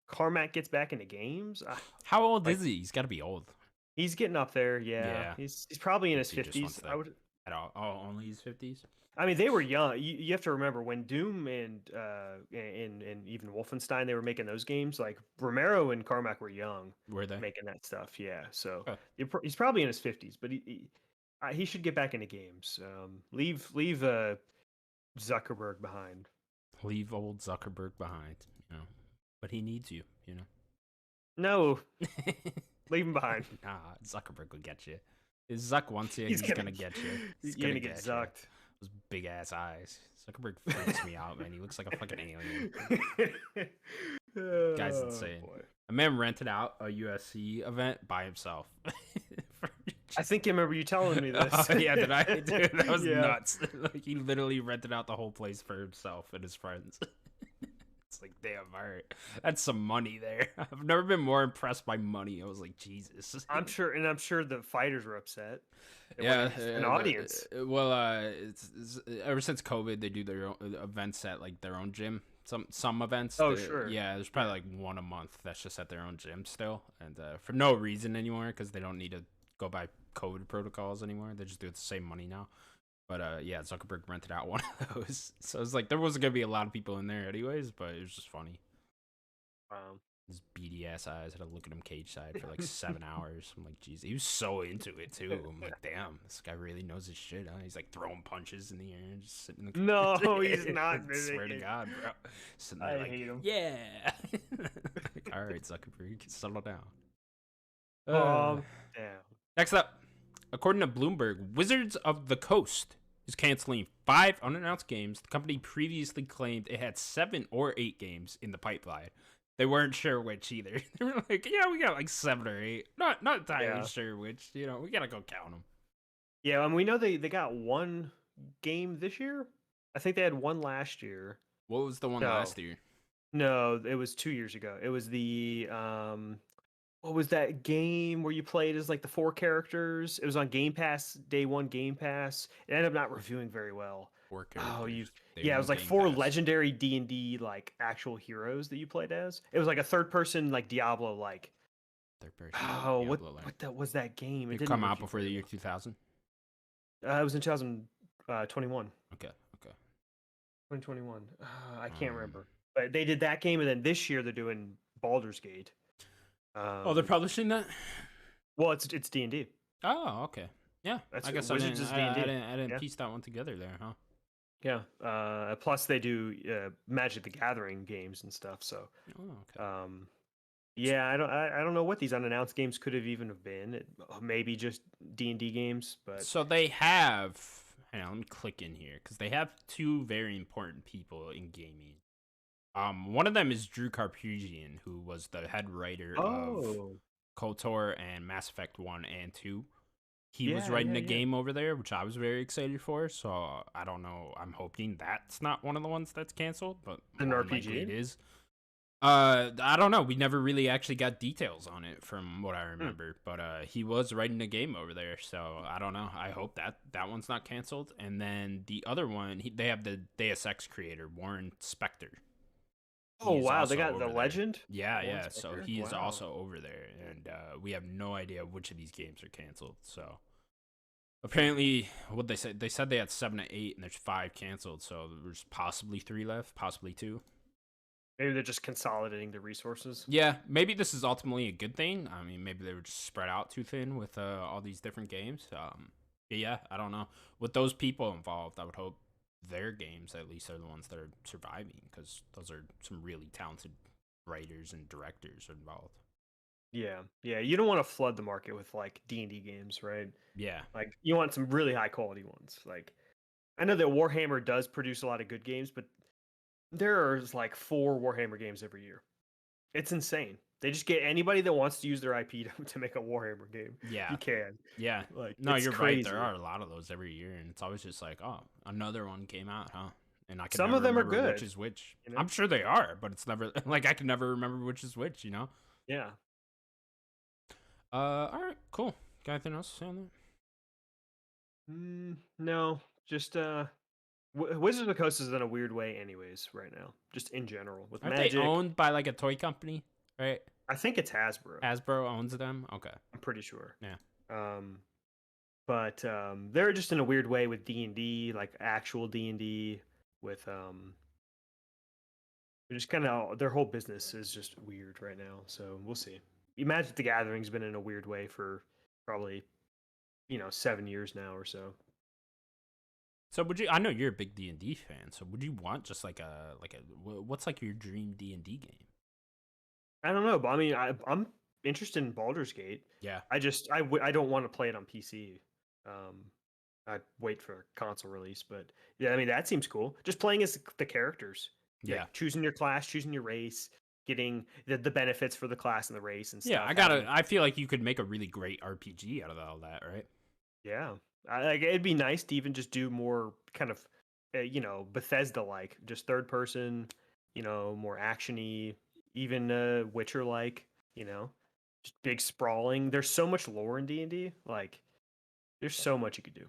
Carmack gets back into games. How old is he? He's got to be old. He's getting up there. Yeah, Yeah. he's probably in his He just 50s. wants I would. At all? Oh, only his 50s. I mean, they were young. You have to remember when Doom and even Wolfenstein, they were making those games. Like Romero and Carmack were young. Were they making that stuff? Yeah. So Okay. he's probably in his 50s, but he should get back into games. Leave Zuckerberg behind. Leave old Zuckerberg behind, but he needs you, No, leave him behind. Nah, Zuckerberg will get you. If Zuck wants you, he's gonna get you. You're gonna get zucked. Those big ass eyes. Zuckerberg freaks me out, man. He looks like a fucking alien. Guy's insane. Boy. A man rented out a USC event by himself. I think I remember you telling me this. Oh, yeah, did I? Dude, that was nuts. Like, he literally rented out the whole place for himself and his friends. It's like, damn, all right. That's some money there. I've never been more impressed by money. I was like, Jesus. I'm sure the fighters were upset. Yeah, an audience. Well, it's ever since COVID, they do their own events at like their own gym. Some events. Oh, sure. Yeah, there's probably like one a month that's just at their own gym still, and for no reason anymore because they don't need to go by COVID protocols anymore. They just do it the same money now. But yeah, Zuckerberg rented out one of those, so it's like there wasn't gonna be a lot of people in there anyways. But it was just funny. His beady ass eyes had to look at him cage side for like 7 hours. I'm like, geez, he was so into it too. I'm like, damn, this guy really knows his shit, huh? He's like throwing punches in the air and just sitting in the No, he's not. I swear to God, bro. Sitting there like, hate him. Yeah. Like, all right, Zuckerberg, settle down. Damn. Next up, according to Bloomberg, Wizards of the Coast is canceling 5 unannounced games. The company previously claimed it had 7 or 8 games in the pipeline. They weren't sure which either. They were like, yeah, we got like 7 or 8. Not entirely sure which. We gotta go count them. Yeah, and we know they got one game this year. I think they had one last year. What was the one last year? No, it was 2 years ago. It was the what was that game where you played as like the 4 characters? It was on Game Pass, day 1 Game Pass. It ended up not reviewing very well. 4 characters. Yeah, it was like 4 legendary D&D like actual heroes that you played as. It was like a third person like Diablo like. Third person. Oh, what was that game? It didn't come out before the year 2000. It was in 2021. Okay. 2021. I can't remember. But they did that game, and then this year they're doing Baldur's Gate. They're publishing that? Well, it's D&D. Oh, okay. Yeah, I guess Wizards is D&D. I didn't piece that one together there, huh? Yeah. Plus, they do Magic the Gathering games and stuff. So, okay. Yeah, I don't know what these unannounced games could have even have been. Maybe just D&D games, but so they have. Hang on, let me click in here because they have 2 very important people in gaming. One of them is Drew Karpyshyn, who was the head writer of KOTOR and Mass Effect 1 and 2. He was writing a game over there, which I was very excited for. So I don't know. I'm hoping that's not one of the ones that's canceled, but an RPG. It is. I don't know. We never really actually got details on it from what I remember, but he was writing a game over there. So I don't know. I hope that one's not canceled. And then the other one, they have the Deus Ex creator, Warren Spector. Oh, wow. They got the legend? Yeah. So he is also over there. And we have no idea which of these games are canceled. So apparently, what they said they had 7 to 8, and there's 5 canceled. So there's possibly 3 left, possibly 2. Maybe they're just consolidating the resources. Yeah, maybe this is ultimately a good thing. I mean, maybe they were just spread out too thin with all these different games. Yeah, I don't know. With those people involved, I would hope their games at least are the ones that are surviving, because those are some really talented writers and directors involved. Yeah, you don't want to flood the market with like D&D games, right? Yeah, like you want some really high quality ones. Like I know that Warhammer does produce a lot of good games, but there's like 4 Warhammer games every year. It's insane. They just get anybody that wants to use their IP to make a Warhammer game. Yeah, you can. Yeah, like no, you're crazy. Right. There are a lot of those every year, and it's always just like, oh, another one came out, huh? and I can Some never of them are remember which good. is which. You know? I'm sure they are, but it's never like I can never remember which is which. Yeah. All right, cool. Got anything else to say on that? No, just Wizards of the Coast is in a weird way, anyways. Right now, just in general with Aren't they Magic. owned by like a toy company, right? I think it's Hasbro. Hasbro owns them. Okay. I'm pretty sure. Yeah. But they're just in a weird way with D&D, like actual D&D. With they're just kind of their whole business is just weird right now. So we'll see. Magic the Gathering's been in a weird way for probably 7 years now or so. So would you? I know you're a big D&D fan. So would you want just like a what's like your dream D&D game? I don't know, but I mean, I'm interested in Baldur's Gate. Yeah. I don't want to play it on PC. I wait for a console release, but yeah, I mean that seems cool. Just playing as the characters. Yeah. Like choosing your class, choosing your race, getting the benefits for the class and the race and stuff. Yeah, I feel like you could make a really great RPG out of all that, right? Yeah, it'd be nice to even just do more kind of, Bethesda like, just third person, more actiony, even Witcher like, just big sprawling. There's so much lore in D&D. Like, there's so much you could do.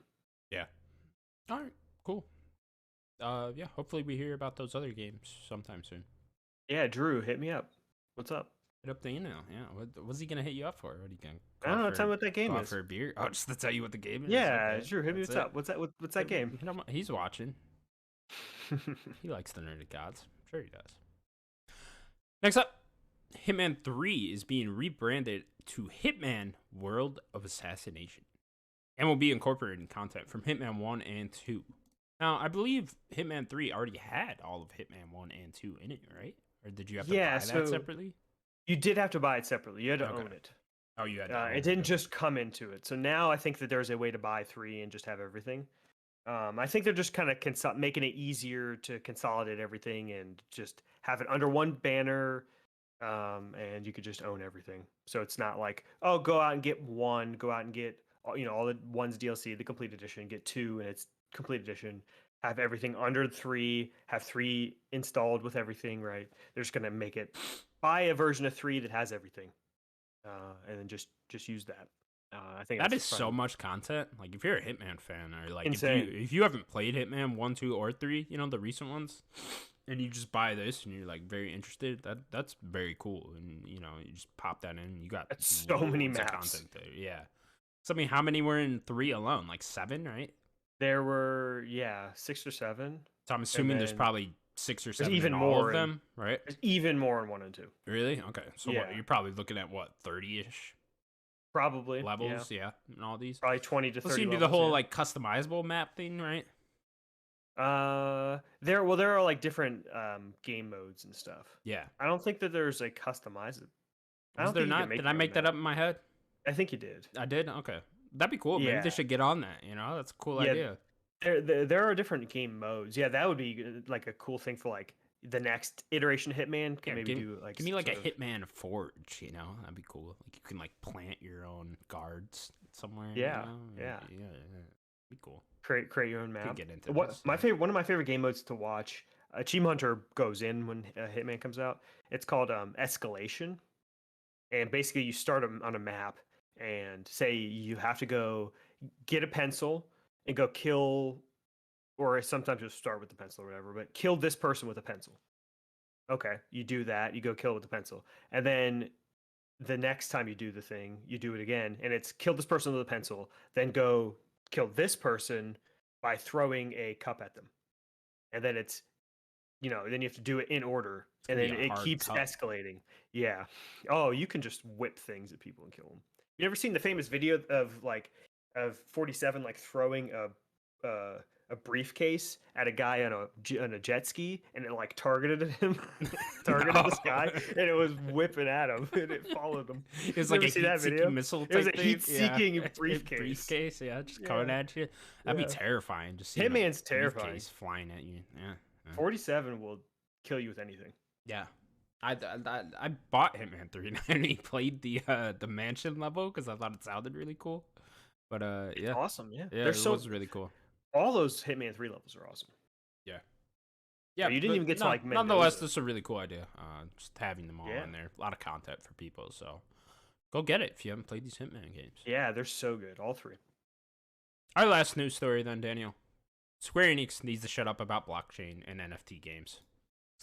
Yeah. All right. Cool. Yeah. Hopefully we hear about those other games sometime soon. Yeah, Drew, hit me up. What's up? Hit up the email. Yeah. What's he gonna hit you up for? What are you gonna? I don't know. Tell me what that game is. For a beer? Oh, just to tell you what the game is. Yeah, Okay. Drew, hit me. What's up? What's that game? He's watching. He likes the Nerdic Gods. I'm sure he does. Next up, Hitman 3 is being rebranded to Hitman World of Assassination and will be incorporating content from Hitman 1 and 2. Now, I believe Hitman 3 already had all of Hitman 1 and 2 in it, right? Or did you have to buy that separately? You did have to buy it separately. You had to own it. Oh, you had to it didn't just come into it. So now I think that there's a way to buy 3 and just have everything. I think they're just kind of making it easier to consolidate everything and just have it under one banner, and you could just own everything. So it's not like, oh, go out and get 1, go out and get all the 1's DLC, the complete edition, get 2 and it's complete edition, have everything under 3, have 3 installed with everything, right? They're just gonna make it, buy a version of 3 that has everything, and then just use that. I think that is so much content. Like, if you're a Hitman fan, or like if you haven't played Hitman 1, 2, or 3, the recent ones, and you just buy this and you're like very interested, that's very cool. And you just pop that in. You got so many maps. Content there. Yeah. So I mean, how many were in 3 alone? Like 7, right? There were 6 or 7. So I'm assuming there's probably 6 or 7 even in more all of them, right? There's even more in 1 and 2. Really? Okay. So what, you're probably looking at 30-ish probably levels, yeah, and all these. Probably 20 to 30. So you can do the whole like customizable map thing, right? There are like different game modes and stuff. Yeah. I don't think that there's a customizable. Is there not? Did I make that up in my head? I think you did. I did? Okay. That'd be cool. Yeah. Maybe they should get on that, That's a cool idea. There are different game modes. Yeah, that would be like a cool thing for like the next iteration of Hitman. Can maybe do like, give me like a Hitman Forge, That'd be cool. Like you can like plant your own guards somewhere. Yeah. Be cool. Create your own map. Get into one of my favorite game modes to watch. Achievement Hunter goes in when Hitman comes out. It's called Escalation, and basically you start on a map and say you have to go get a pencil and go kill, or sometimes you'll start with the pencil or whatever, but kill this person with a pencil. Okay, you do that, you go kill with the pencil, and then the next time you do the thing, you do it again, and it's kill this person with a pencil, then go kill this person by throwing a cup at them. And then it's, then you have to do it in order, and then it keeps escalating. Yeah. Oh, you can just whip things at people and kill them. You ever seen the famous video of 47 like throwing a briefcase at a guy on a jet ski, and it like targeted him, this guy, and it was whipping at him, and it followed him. It was like a heat-seeking missile type thing. It was a heat-seeking briefcase. Yeah, just coming at you. That'd be terrifying. Just Hitman's terrifying. Flying at you. Yeah. 47 will kill you with anything. Yeah. I bought Hitman 3 and I only played the mansion level because I thought it sounded really cool. But yeah. Awesome, yeah. Yeah, it was really cool. All those Hitman 3 levels are awesome. Yeah. Yeah, you didn't even get to like Mendoza. nonetheless, this is a really cool idea. Just having them all in there, a lot of content for people. So go get it if you haven't played these Hitman games. Yeah, they're so good, all three. Our last news story, then, Daniel. Square Enix needs to shut up about blockchain and NFT games.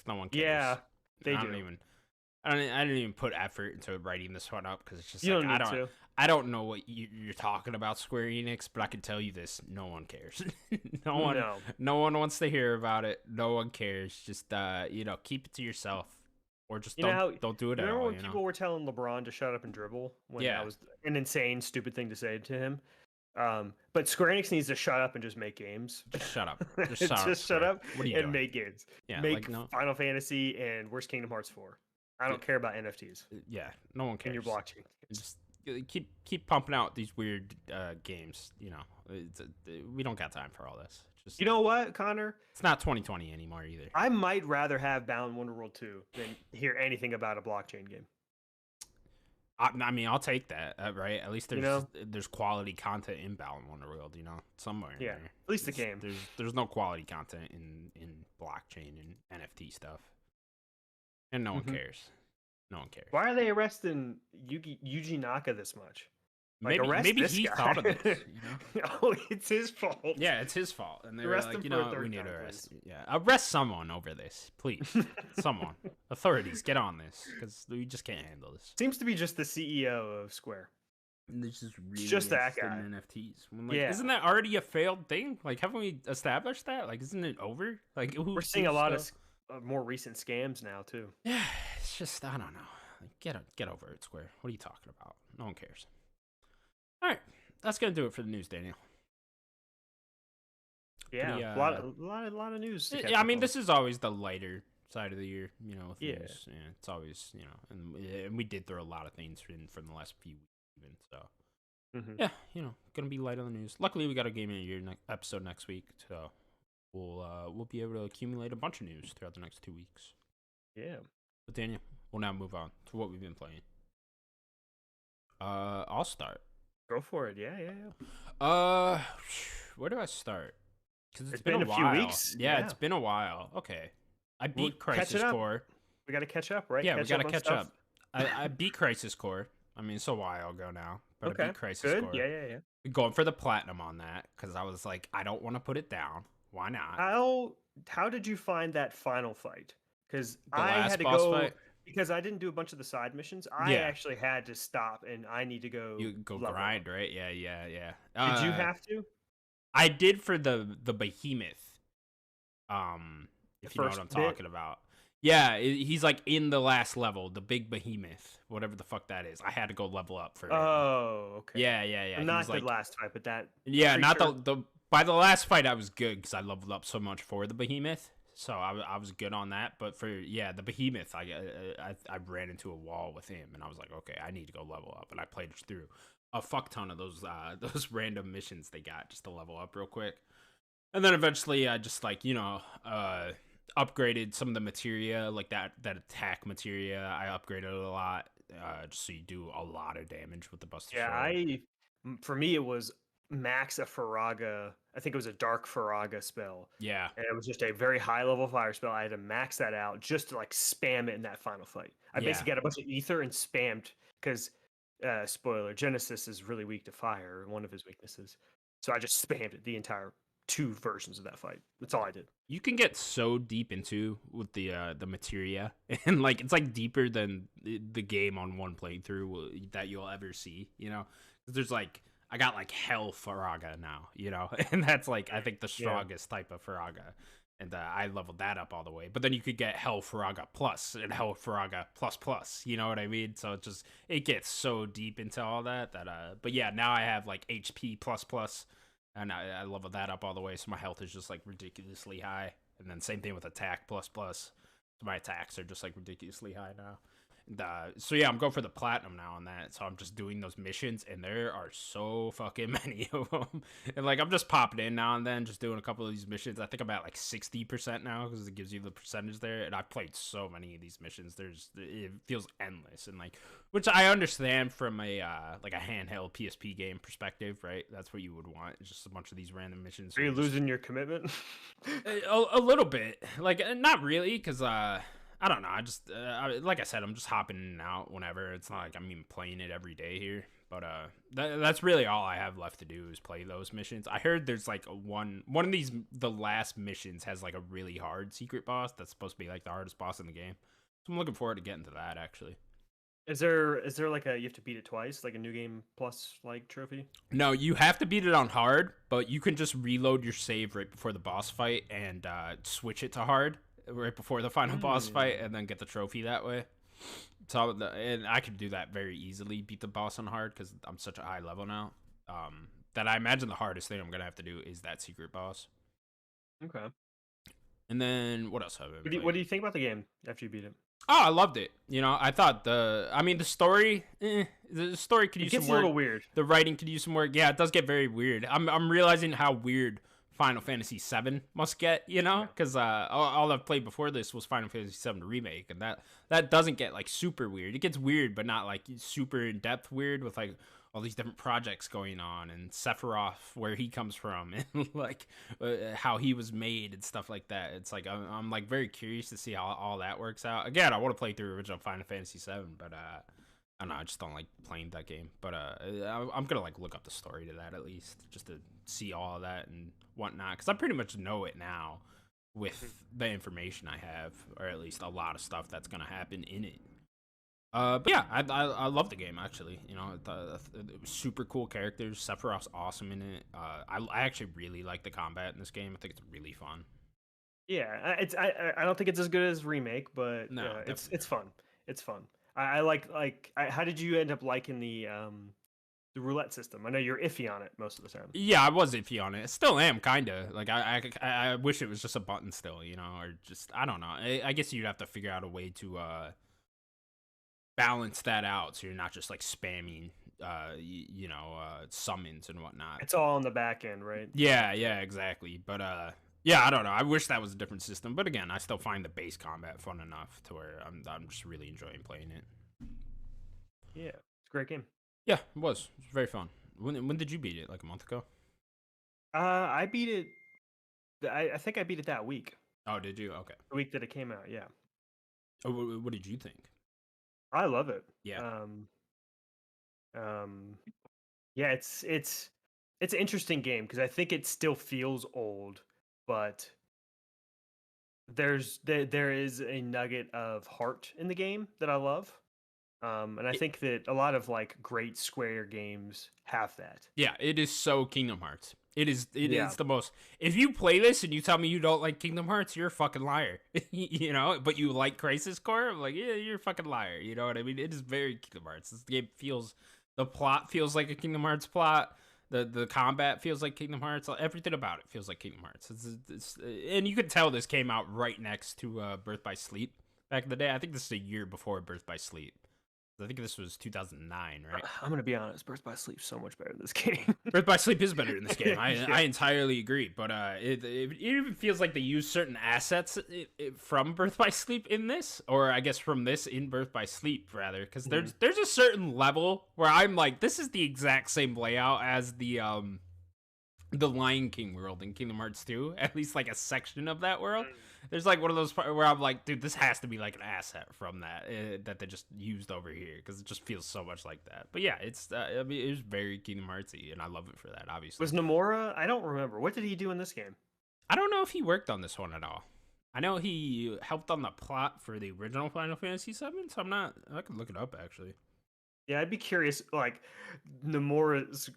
No one cares. Yeah, they do. I didn't even put effort into writing this one up because it's just you like, I don't know what you're talking about, Square Enix, but I can tell you this: no one cares. no one wants to hear about it. No one cares. Just keep it to yourself, or just don't do it at all. Remember when people were telling LeBron to shut up and dribble? When that was an insane, stupid thing to say to him. But Square Enix needs to shut up and just make games. Just shut up. Just shut up and doing? Make games. Yeah, make Final Fantasy and Where's Kingdom Hearts 4. I don't care about NFTs. Yeah, no one cares. And your blockchain. Just keep pumping out these weird games. We don't got time for all this. Just, you know what, Connor? It's not 2020 anymore either. I might rather have Bound Wonderworld 2 than hear anything about a blockchain game. I mean, I'll take that, right? At least there's quality content in Bound Wonderworld, somewhere in there. At least the game. There's no quality content in blockchain and NFT stuff. And no one cares. No one cares. Why are they arresting Yuji Naka this much? Maybe he thought of this. Oh, it's his fault. Yeah, it's his fault. And they were like, we need to arrest. Please. Yeah, arrest someone over this, please. Someone, authorities, get on this because we just can't handle this. Seems to be just the CEO of Square. And this is really it's just that guy. NFTs. Isn't that already a failed thing? Like, haven't we established that? Like, isn't it over? Like, we're seeing a lot of more recent scams now too. Yeah, it's just I don't know. Like, get over it, Square. What are you talking about? No one cares. All right, that's gonna do it for the news, Daniel. Yeah, a lot of news. I mean, this is always the lighter side of the year, with news. Yeah, it's always and we did throw a lot of things from the last few weeks, even so. Yeah, gonna be light on the news. Luckily, we got a Game of the Year episode next week, so we'll be able to accumulate a bunch of news throughout the next 2 weeks. Yeah. But Daniel, we'll now move on to what we've been playing. I'll start. Go for it. Yeah. Where do I start? Because it's been a while. Few weeks. Yeah, it's been a while. Okay, I beat Crisis Core. We got to catch up, right? Yeah, we got to catch up. I beat Crisis Core. I mean, it's a while ago now, but I beat Crisis Core. Yeah. Going for the platinum on that because I was like, I don't want to put it down. Why not? How did you find that final fight? Because I had to go fight? Because I didn't do a bunch of the side missions. I actually had to stop, and I need to go. You go grind, right? Yeah. Did you have to? I did for the behemoth. If you know what I'm talking about. Yeah, he's like in the last level, the big behemoth, whatever the fuck that is. I had to go level up for it. Oh, okay. Yeah. Not the last fight, but that. Yeah, not the. By the last fight, I was good because I leveled up so much for the behemoth. So I was good on that, but for the behemoth, I ran into a wall with him, and I was like, okay, I need to go level up, and I played through a fuck ton of those random missions they got just to level up real quick, and then eventually I just upgraded some of the materia, like that attack materia. I upgraded it a lot, just so you do a lot of damage with the Buster Sword. For me it was max a Faraga. I think it was a dark Faraga spell. Yeah. And it was just a very high level fire spell. I had to max that out just to spam it in that final fight. I basically got a bunch of ether and spammed because spoiler, Genesis is really weak to fire, one of his weaknesses. So I just spammed it the entire 2 versions of that fight. That's all I did. You can get so deep into with the materia, and it's deeper than the game on one playthrough that you'll ever see. There's I got Hell Faraga now, and that's I think the strongest type of Faraga, and I leveled that up all the way. But then you could get Hell Faraga Plus and Hell Faraga Plus. You know what I mean? So it gets so deep into all that. But yeah, now I have HP Plus, and I leveled that up all the way, so my health is just ridiculously high. And then same thing with Attack Plus. So my attacks are just ridiculously high now. So yeah, I'm going for the platinum now on that. So I'm just doing those missions, and there are so fucking many of them. And like I'm just popping in now and then, just doing a couple of these missions. I think I'm at like 60% now because it gives you the percentage there. And I've played so many of these missions. It feels endless, and like, which I understand from a like a handheld PSP game perspective, right? That's what you would want. It's just a bunch of these random missions. Are you losing your commitment? A little bit, like not really, because I don't know. I just like I said, I'm just hopping in and out whenever. It's not like I'm even playing it every day here. But that's really all I have left to do is play those missions. I heard there's like one of these. The last missions has like a really hard secret boss that's supposed to be like the hardest boss in the game. So I'm looking forward to getting to that actually. Is there like you have to beat it twice, like a new game plus like trophy? No, you have to beat it on hard, but you can just reload your save right before the boss fight and switch it to hard right before the final boss fight, and then get the trophy that way. So and I could do that very easily, beat the boss on hard because I'm such a high level now. That I imagine the hardest thing I'm gonna have to do is that secret boss. Okay. And then what else have I? What do you think about the game after you beat it? Oh, I loved it. You know, I thought the story, the story could use some work. It gets a little weird. The writing could use some work. Yeah, it does get very weird. I'm realizing how weird Final Fantasy VII must get, you know, because all I've played before this was Final Fantasy VII Remake, and that doesn't get like super weird. It gets weird, but not like super in depth weird with like all these different projects going on, and Sephiroth, where he comes from, and like how he was made and stuff like that. It's like I'm like very curious to see how all that works out. Again, I want to play through original Final Fantasy VII, but I don't know, I just don't like playing that game. But I'm gonna like look up the story to that at least, just to see all of that and whatnot, because I pretty much know it now with the information I have, or at least a lot of stuff that's gonna happen in it. But yeah, I love the game actually. You know, it was super cool characters. Sephiroth's awesome in it. I actually really like the combat in this game. I think it's really fun. Yeah, I don't think it's as good as Remake, but no, it's fun. It's fun. I like how did you end up liking the roulette system? I know you're iffy on it most of the time. Yeah, I was iffy on it. I still am, kind of. Like I wish it was just a button still, you know, or just I don't know. I guess you'd have to figure out a way to balance that out so you're not just like spamming summons and whatnot. It's all on the back end, right? Yeah, exactly. But yeah, I don't know. I wish that was a different system, but again, I still find the base combat fun enough to where I'm just really enjoying playing it. Yeah, it's a great game. Yeah, it was very fun. When did you beat it? Like a month ago? I beat it. I think I beat it that week. Oh, did you? Okay. The week that it came out, yeah. Oh, what did you think? I love it. Yeah. Yeah, it's an interesting game because I think it still feels old, but there is a nugget of heart in the game that I love. And I think that a lot of like great Square games have that. Yeah, it is so Kingdom Hearts. It is the most. If you play this and you tell me you don't like Kingdom Hearts, you're a fucking liar. You know, but you like Crisis Core, I'm like, yeah, you're a fucking liar. You know what I mean? It is very Kingdom Hearts. This game the plot feels like a Kingdom Hearts plot. The combat feels like Kingdom Hearts. Everything about it feels like Kingdom Hearts. And you could tell this came out right next to Birth by Sleep back in the day. I think this is a year before Birth by Sleep. I think this was 2009, right? I'm going to be honest. Birth by Sleep is so much better than this game. Birth by Sleep is better in this game. I entirely agree. But it even feels like they use certain assets from Birth by Sleep in this. Or I guess from this in Birth by Sleep, rather. Because there's a certain level where I'm like, this is the exact same layout as the Lion King world in Kingdom Hearts 2. At least like a section of that world. There's like one of those parts where I'm like, dude, this has to be like an asset from that that they just used over here because it just feels so much like that. But yeah, it's it was very Kingdom Heartsy, and I love it for that. Obviously, was Nomura? I don't remember. What did he do in this game? I don't know if he worked on this one at all. I know he helped on the plot for the original Final Fantasy VII, so I can look it up actually. Yeah, I'd be curious. Like Nomura's.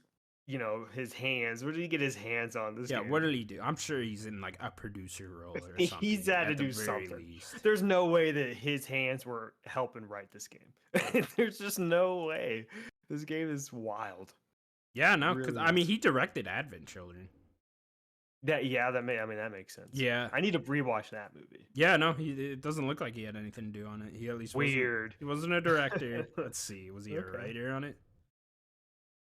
His hands. What did he get his hands on this game? What did he do? I'm sure he's in like a producer role or something. He's had to do something. Least. There's no way that his hands were helping write this game. There's just no way. This game is wild. Yeah, no, because really he directed Advent Children. that makes sense. Yeah. I need to rewatch that movie. Yeah, no, it doesn't look like he had anything to do on it. He at least Weird. he wasn't a director. Let's see, was he a Okay. writer on it?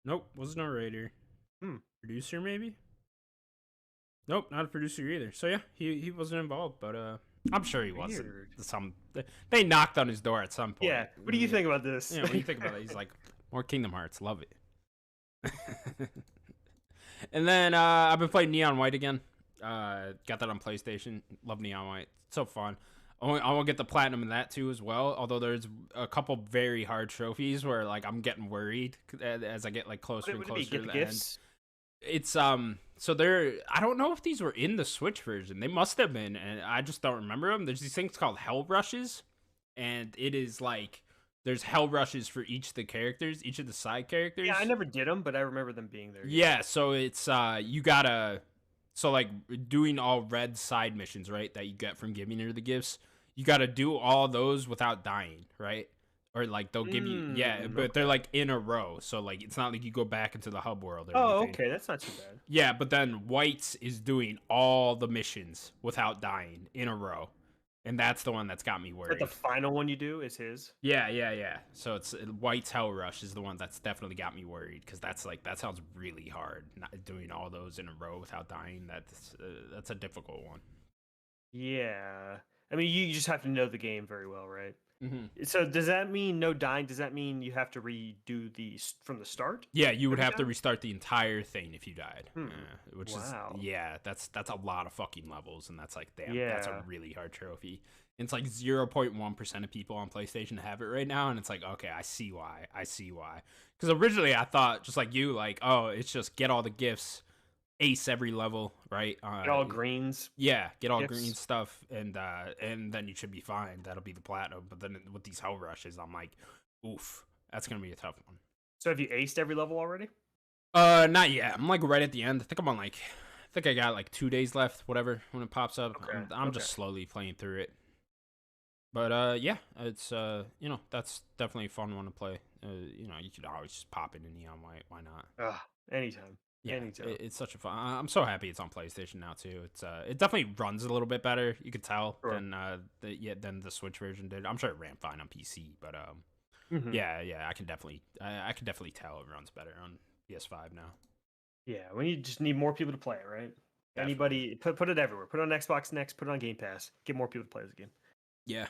Nope, wasn't a writer. Producer maybe? Nope, not a producer either. So yeah, he wasn't involved, but I'm sure he wasn't. They knocked on his door at some point. Yeah. What do you think about this? Yeah, what do you think about it? He's like, more Kingdom Hearts, love it. And then I've been playing Neon White again. Got that on PlayStation. Love Neon White. It's so fun. I want to get the platinum in that too as well. Although there's a couple very hard trophies where like I'm getting worried as I get like closer and closer to the end. It's so there. I don't know if these were in the Switch version. They must have been, and I just don't remember them. There's these things called Hell Rushes, and it is like there's Hell Rushes for each of the characters, each of the side characters. Yeah, I never did them, but I remember them being there. Yeah, so it's you gotta like doing all red side missions, right? That you get from giving her the gifts. You gotta do all those without dying, right? Or like they'll give you but they're like in a row, so like it's not like you go back into the hub world or anything. Okay, that's not too bad. Yeah, but then White's is doing all the missions without dying in a row, and that's the one that's got me worried. But the final one you do is his. Yeah. So it's White's Hell Rush is the one that's definitely got me worried because that sounds really hard. Not doing all those in a row without dying, that's a difficult one. Yeah, I mean you just have to know the game very well, right? Mm-hmm. So does that mean no dying? Does that mean you have to redo these from the start? Yeah, you would have to restart the entire thing if you died. Which is that's a lot of fucking levels, and that's like that's a really hard trophy. And it's like 0.1% of people on PlayStation have it right now, and it's like okay, I see why. Because originally I thought just like you, like it's just get all the gifts, ace every level, right? Get all greens. Yeah, get all green stuff, and then you should be fine. That'll be the platinum. But then with these Hell Rushes, I'm like, oof, that's gonna be a tough one. So have you aced every level already? Not yet. I'm like right at the end. I think I got like 2 days left, whatever, when it pops up. Okay. I'm just slowly playing through it. But yeah, it's that's definitely a fun one to play. You could always just pop into Neon White. Why not? Anytime. Yeah, it's such a fun. I'm so happy it's on PlayStation now too. It definitely runs a little bit better. You could tell than the Switch version did. I'm sure it ran fine on PC, but yeah, I can definitely tell it runs better on PS5 now. Yeah, we just need more people to play it, right? Definitely. Anybody put it everywhere. Put it on Xbox Next. Put it on Game Pass. Get more people to play this game. Yeah,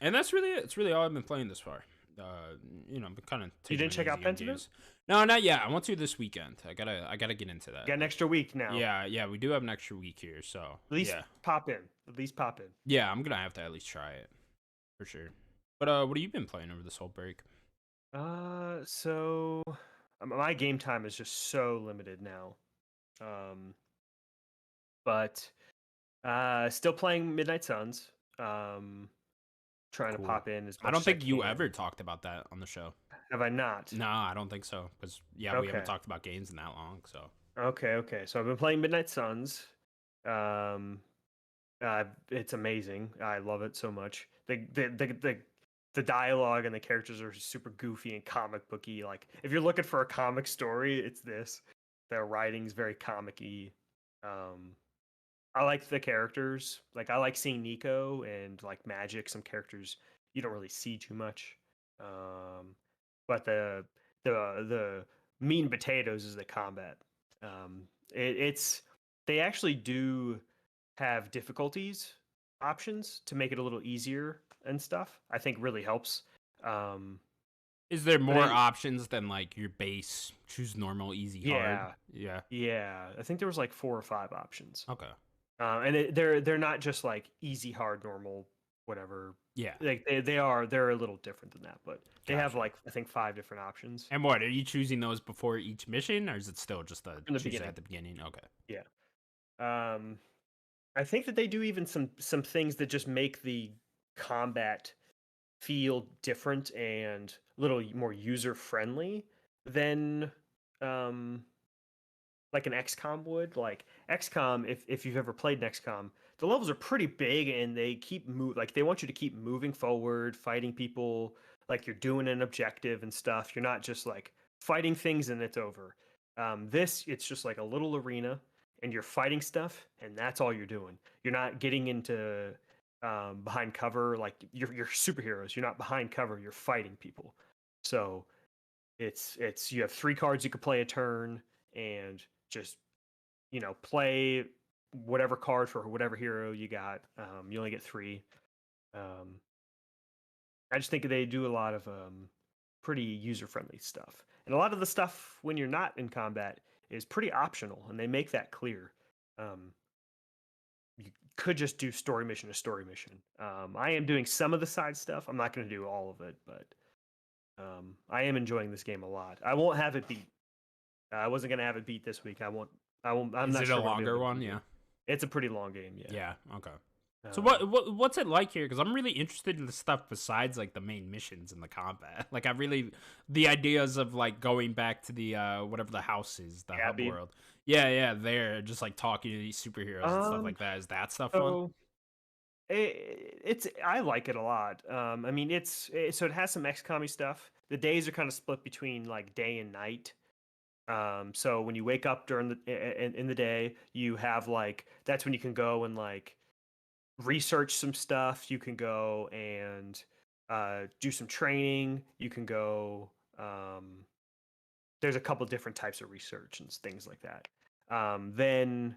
and that's really it. It's really all I've been playing this far. Been kind of. You didn't check out Pentiment? No, not yet. I want to this weekend. I gotta get into that. Got an extra week now. Yeah, we do have an extra week here, so at least pop in. Yeah, I'm gonna have to at least try it for sure. But what have you been playing over this whole break? So my game time is just so limited now. But still playing Midnight Suns. Trying to pop in as much I don't think as you ever talked about that on the show. Have I not? No, I don't think so. Because we haven't talked about games in that long. So okay. So I've been playing Midnight Suns. It's amazing. I love it so much. The dialogue and the characters are super goofy and comic booky. Like if you're looking for a comic story, it's this. The writing's very comic-y. I like the characters. Like I like seeing Nico and like Magic. Some characters you don't really see too much. But the meat and potatoes is the combat. They actually do have difficulties options to make it a little easier and stuff. I think really helps. Is there more options than like your base? Choose normal, easy, hard. Yeah. I think there was like 4 or 5 options. Okay. And they're not just like easy, hard, normal, whatever. Yeah. Like they're a little different than that, but they have like I think 5 different options. And what are you choosing those before each mission, or is it still just at the beginning? Okay. Yeah. I think that they do even some things that just make the combat feel different and a little more user friendly than like an XCOM would. Like XCOM, if you've ever played an XCOM, the levels are pretty big and they they want you to keep moving forward, fighting people like you're doing an objective and stuff. You're not just like fighting things and it's over. It's just like a little arena and you're fighting stuff, and that's all you're doing. You're not getting into behind cover like you're superheroes. You're not behind cover. You're fighting people. So it's you have 3 cards you could play a turn, and just play whatever card for whatever hero you got. You only get 3. Um, I just think they do a lot of pretty user friendly stuff, and a lot of the stuff when you're not in combat is pretty optional, and they make that clear. Um, you could just do story mission to story mission. I am doing some of the side stuff. I'm not going to do all of it, but I am enjoying this game a lot. I won't have it beat. I wasn't going to have it beat this week. I won't. I'm Is not it sure a longer one? it. Yeah. It's a pretty long game. Yeah. Yeah. Okay. So what's it like here? Because I'm really interested in the stuff besides like the main missions and the combat. Like the ideas of like going back to the whatever the house is, the hub world. Yeah, they're just like talking to these superheroes and stuff like that. Is that stuff fun? I like it a lot. I mean, so it has some XCOM-y stuff. The days are kind of split between like day and night. So when you wake up during in the day, you have like that's when you can go and like research some stuff. You can go and do some training. You can go. There's a couple different types of research and things like that. Then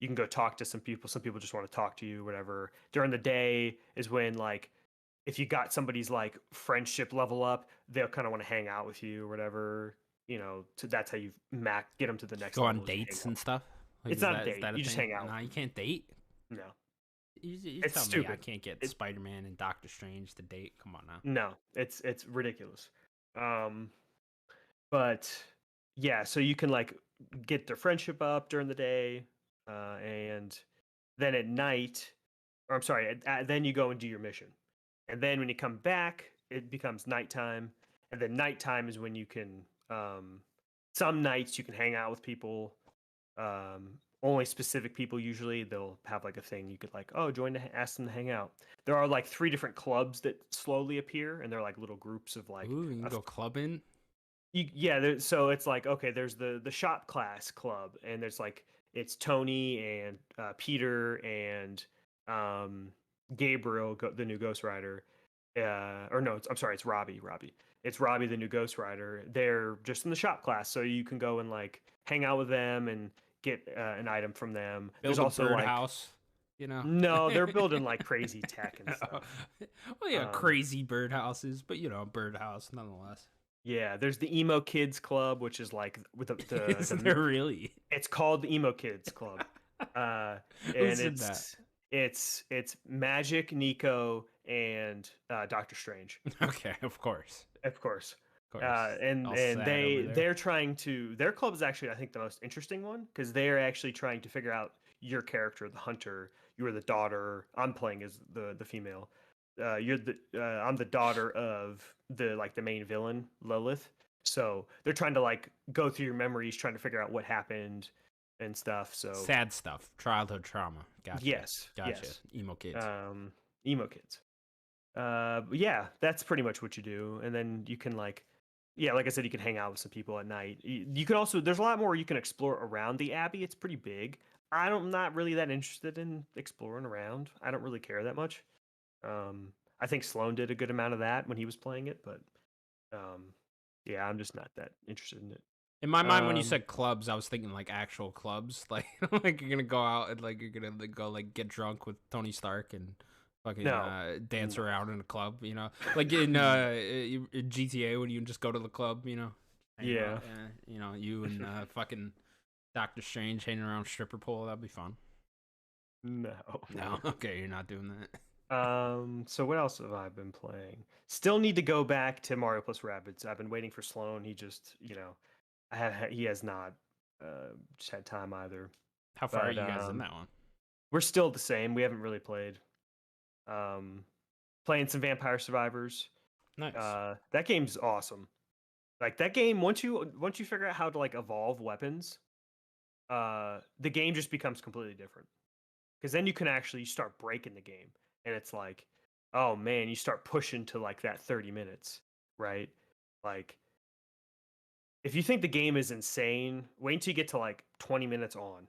you can go talk to some people. Some people just want to talk to you, whatever. During the day is when like if you got somebody's like friendship level up, they'll kind of want to hang out with you or whatever. That's how you get them to the next go level. On dates and stuff. Like, it's not a date. You just hang out. No, you can't date. No. You it's tell stupid. Me I can't get Spider-Man and Doctor Strange to date. Come on now. No, it's ridiculous. But yeah, so you can like get their friendship up during the day, and then at night, or I'm sorry, then you go and do your mission, and then when you come back, it becomes nighttime, and then nighttime is when you can. Some nights you can hang out with people. Only specific people usually they'll have like a thing you could like ask them to hang out. There are like 3 different clubs that slowly appear, and they're like little groups of like you can go clubbing. So it's like okay, there's the shop class club, and there's like it's Tony and Peter and Gabriel, the new Ghost Rider. Or no, it's Robbie. It's Robbie, the new Ghost Rider. They're just in the shop class, so you can go and like hang out with them and get an item from them. There's also birdhouse, No, they're building like crazy tech and stuff. Well, yeah, crazy birdhouses, but birdhouse nonetheless. Yeah, there's the Emo Kids Club, which is like with Isn't there really? It's called the Emo Kids Club, and it's Magic, Nico, and Doctor Strange. Okay, of course. And they're trying to. Their club is actually, I think, the most interesting one because they're actually trying to figure out your character, the hunter. You are the daughter. I'm playing as the female. I'm the daughter of the main villain, Lilith. So they're trying to like go through your memories, trying to figure out what happened and stuff. So sad stuff, childhood trauma. Gotcha. Yes. Emo kids. Emo kids. Yeah, that's pretty much what you do, and then you can like I said, you can hang out with some people at night. You can also there's a lot more you can explore around the Abbey. It's pretty big. I'm not really that interested in exploring around. I don't really care that much. I think Sloan did a good amount of that when he was playing it, but yeah, I'm just not that interested in it. In my mind, when you said clubs, I was thinking like actual clubs, like like you're gonna go out and like you're gonna go like get drunk with Tony Stark and fucking dance around in a club, like in GTA when you just go to the club, Yeah. You and fucking Doctor Strange hanging around stripper pole. That'd be fun. No. Okay, you're not doing that. So what else have I been playing? Still need to go back to Mario plus Rabbids. I've been waiting for Sloan. He just, he has not just had time either. How far are you guys in that one? We're still the same. We haven't really played. Playing some Vampire Survivors. Nice. That game's awesome. Like that game, once you figure out how to like evolve weapons, the game just becomes completely different. Because then you can actually start breaking the game, and it's like, oh man, you start pushing to like that 30 minutes, right? Like, if you think the game is insane, wait until you get to like 20 minutes on.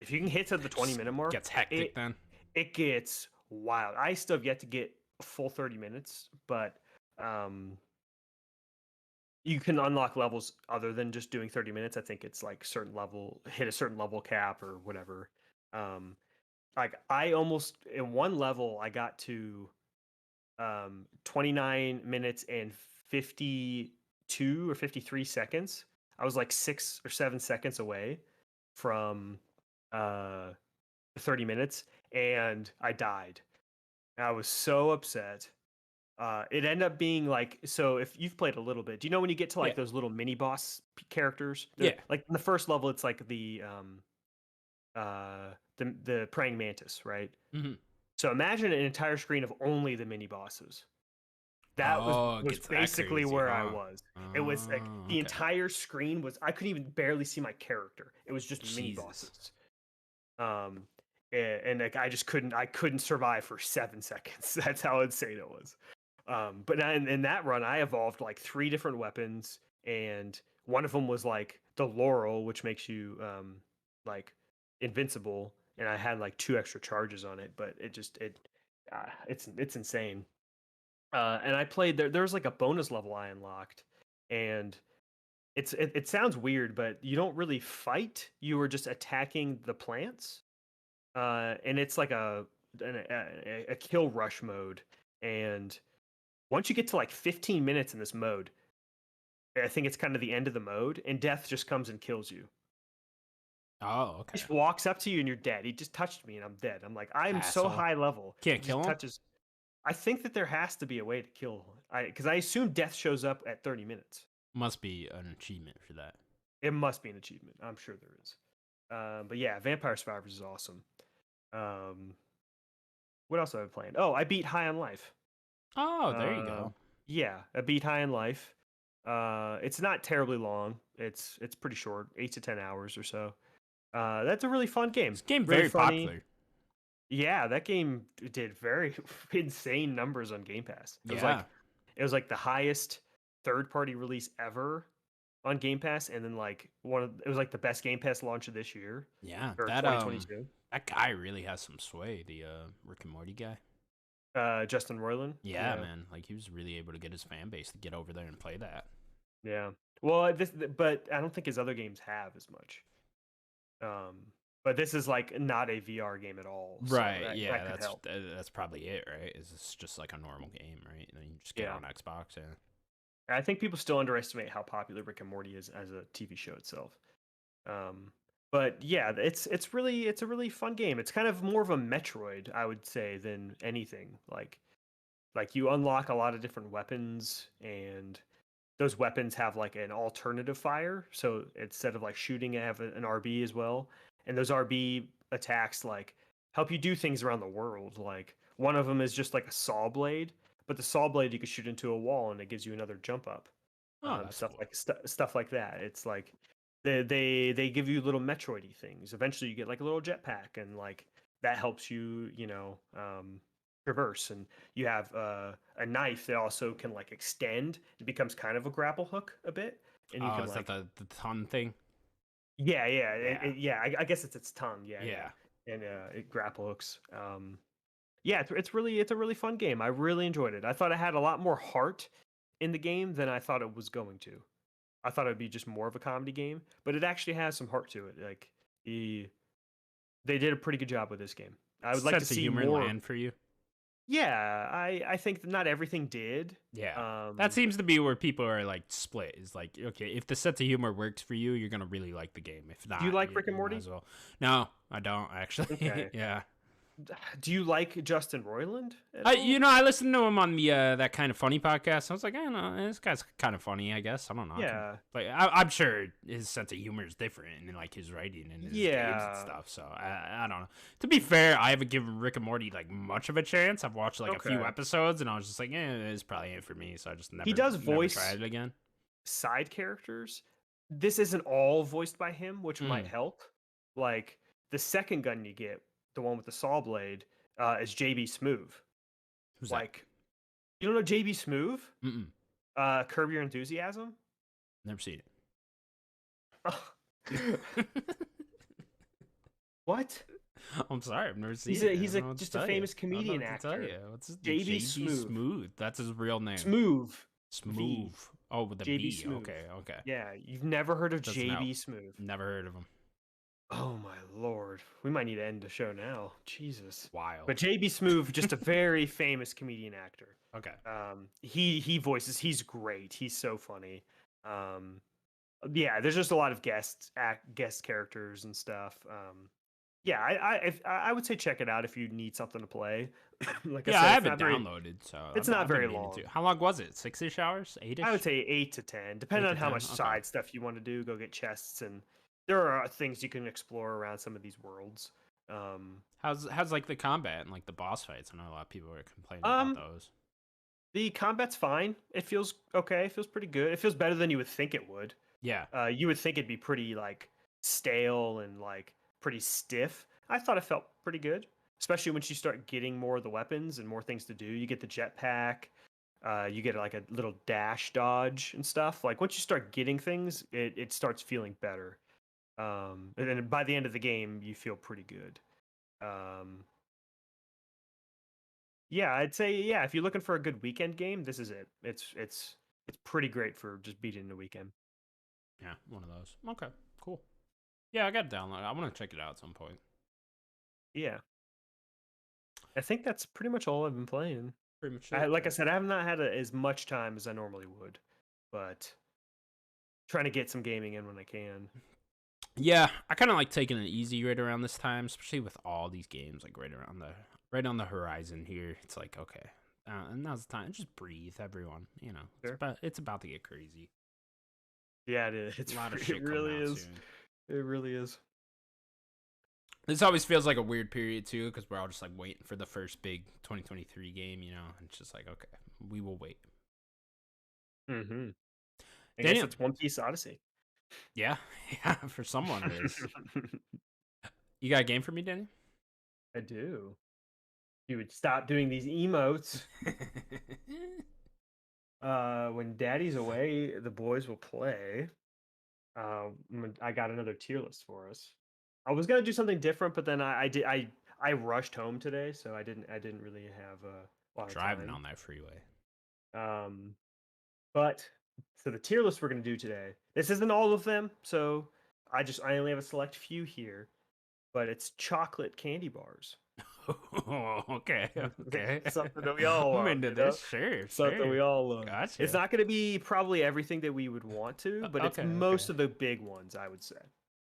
If you can hit to the 20-minute mark, Gets hectic then. It gets wild. I still have yet to get a full 30 minutes, but you can unlock levels other than just doing 30 minutes. I think it's like hit a certain level cap or whatever. Like I almost in one level I got to 29 minutes and 52 or 53 seconds. I was like 6 or 7 seconds away from 30 minutes, and I died. I was so upset. It ended up being like, so if you've played a little bit, do you know when you get to like those little mini boss characters? Like in the first level, it's like the praying mantis, right? Mm-hmm. So imagine an entire screen of only the mini bosses. That was basically crazy, where I was. It was like the entire screen was, I couldn't even barely see my character. It was just mini bosses. And like I couldn't survive for 7 seconds. That's how insane it was. But in that run, I evolved like 3 different weapons, and one of them was like the laurel, which makes you like invincible, and I had like 2 extra charges on it. But it's insane. And I played there's like a bonus level I unlocked, and it sounds weird, but you don't really fight. You were just attacking the plants, and it's like a kill rush mode. And once you get to like 15 minutes in this mode, I think it's kind of the end of the mode, and death just comes and kills you. Oh, okay. He just walks up to you and you're dead. He just touched me and I'm dead. I'm like, I'm so high level. Can't kill him? I think that there has to be a way to kill him. Because I assume death shows up at 30 minutes. Must be an achievement for that. It must be an achievement. I'm sure there is. But yeah, Vampire Survivors is awesome. What else have I played? Oh, I beat High on Life. Oh, there you go. Yeah, I beat High on Life. It's not terribly long. It's pretty short, 8 to 10 hours or so. That's a really fun game. This game really very funny. popular. Yeah, that game did very insane numbers on Game Pass. It was like the highest third-party release ever on Game Pass, and then like it was like the best Game Pass launch of this year. Yeah, or 2022. That guy really has some sway. The Rick and Morty guy. Justin Roiland. Yeah, man. Like he was really able to get his fan base to get over there and play that. Yeah. Well, but I don't think his other games have as much. But this is like not a VR game at all. So right. That's probably it, right? Is this just like a normal game, right? And then you just get it on Xbox, yeah. I think people still underestimate how popular Rick and Morty is as a TV show itself. But yeah, it's a really fun game. It's kind of more of a Metroid, I would say, than anything. Like you unlock a lot of different weapons, and those weapons have like an alternative fire. So instead of like shooting, I have an RB as well. And those RB attacks like help you do things around the world. Like one of them is just like a saw blade, but the saw blade you can shoot into a wall and it gives you another jump up. Stuff cool. Stuff like that. It's like they give you little Metroidy things. Eventually you get like a little jetpack, and like that helps you, traverse. And you have a knife that also can like extend. It becomes kind of a grapple hook a bit. And you can is that the ton thing? Yeah. I guess it's its tongue. Yeah. And it grapple hooks. It's a really fun game. I really enjoyed it. I thought it had a lot more heart in the game than I thought it was going to. I thought it would be just more of a comedy game, but it actually has some heart to it. Like they did a pretty good job with this game. I would like to see humor more. Land for you. Yeah, I think that not everything did. Yeah, that seems to be where people are like split. Is like, okay, if the sense of humor works for you, you're gonna really like the game. If not, do you like Rick and Morty? As well. No, I don't actually. Okay. Yeah. Do you like Justin Roiland? I listened to him on the That Kind of Funny podcast. I was like, I don't know, this guy's kind of funny, I guess. I don't know. Yeah. I'm sure his sense of humor is different, and like his writing and his games and stuff. So I don't know. To be fair, I haven't given Rick and Morty like much of a chance. I've watched like a few episodes, and I was just like, it's probably it for me. So I just never. He does voice tried it again. Side characters. This isn't all voiced by him, which might help. Like the second gun you get, the one with the saw blade, is JB Smoove. Who's like, that? You don't know JB Smoove? Mm-mm. Curb Your Enthusiasm? Never seen it. Oh. What? I'm sorry, I've never seen it. He's I don't know what to just a tell you. famous I don't know comedian what to tell actor. you. What's his JB JB Smoove. Smooth? That's his real name. Smoove. Smooth. Oh, with the JB B. Smoove. Okay, okay. Yeah, you've never heard of Doesn't help. JB Smoove. Never heard of him. Oh my lord. We might need to end the show now. Jesus. Wild. But JB Smoove, just a very famous comedian actor. Okay. He voices, he's great. He's so funny. Yeah, there's just a lot of guest characters and stuff. Yeah, I would say check it out if you need something to play. Like Yeah, I said, I have it downloaded, so it's I've not been very meaning long. to. How long was it? 6-ish hours? 8-ish? I would say 8 to 10, depending 8 on to how 10, much okay. side stuff you want to do. Go get chests, and there are things you can explore around some of these worlds. How's like the combat and like the boss fights? I know a lot of people are complaining about those. The combat's fine. It feels okay. It feels pretty good. It feels better than you would think it would. Yeah. You would think it'd be pretty like stale and like pretty stiff. I thought it felt pretty good, especially once you start getting more of the weapons and more things to do. You get the jetpack, you get like a little dash dodge and stuff. Like once you start getting things, it starts feeling better. And then by the end of the game, you feel pretty good. Yeah, I'd say if you're looking for a good weekend game, this is it. It's pretty great for just beating the weekend. Yeah, one of those. Okay, cool. Yeah, I got to download it. I want to check it out at some point. Yeah. I think that's pretty much all I've been playing. Pretty much it. Like I said, I have not had as much time as I normally would, but trying to get some gaming in when I can. Yeah, I kind of like taking it easy right around this time, especially with all these games like right on the horizon here. It's like, okay, and now's the time. Just breathe, everyone. You know, Sure. It's about to get crazy. Yeah, it is. It's A lot of it shit really coming out is. soon. It really is. This always feels like a weird period too, because we're all just like waiting for the first big 2023 game. You know, it's just like, okay, we will wait. Mm-hmm. I Daniel. guess it's One Piece Odyssey. Yeah, yeah, for someone it is. You got a game for me, Danny? I do. You would stop doing these emotes. When Daddy's away, the boys will play. I got another tier list for us. I was gonna do something different, but then I rushed home today, so I didn't really have a lot of Driving time. on that freeway. But so the tier list we're gonna do today. This isn't all of them, so I only have a select few here. But it's chocolate candy bars. Oh, okay. Something that we all I'm love, into you know? this. Sure. Something we all love. Gotcha. It's not going to be probably everything that we would want to, but it's most of the big ones, I would say.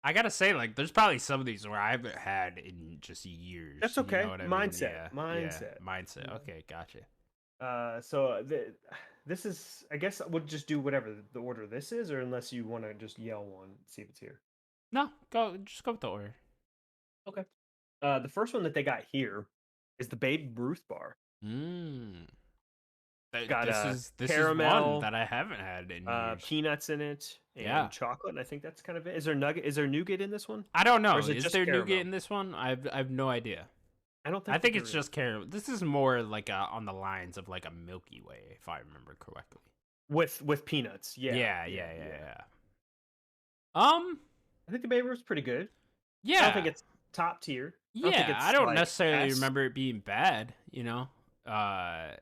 I gotta say, like, there's probably some of these where I haven't had in just years. That's okay. You know what I mean? Mindset. Yeah. Mindset. Yeah. Okay, gotcha. So this is, I guess we'll just do whatever the order this is, or unless you want to just yell one, see if it's here. No, just go with the order. Okay. The first one that they got here is the Babe Ruth bar. This is caramel, one that I haven't had in years. Peanuts in it, and chocolate, and I think that's kind of it. Is there nougat in this one? I don't know. Is there nougat in this one? I have no idea. I think it's just caramel. This is more like on the lines of like a Milky Way, if I remember correctly. With peanuts, yeah. I think the Babe Ruth's pretty good. Yeah, I don't think it's top tier. I don't necessarily remember it being bad. You know.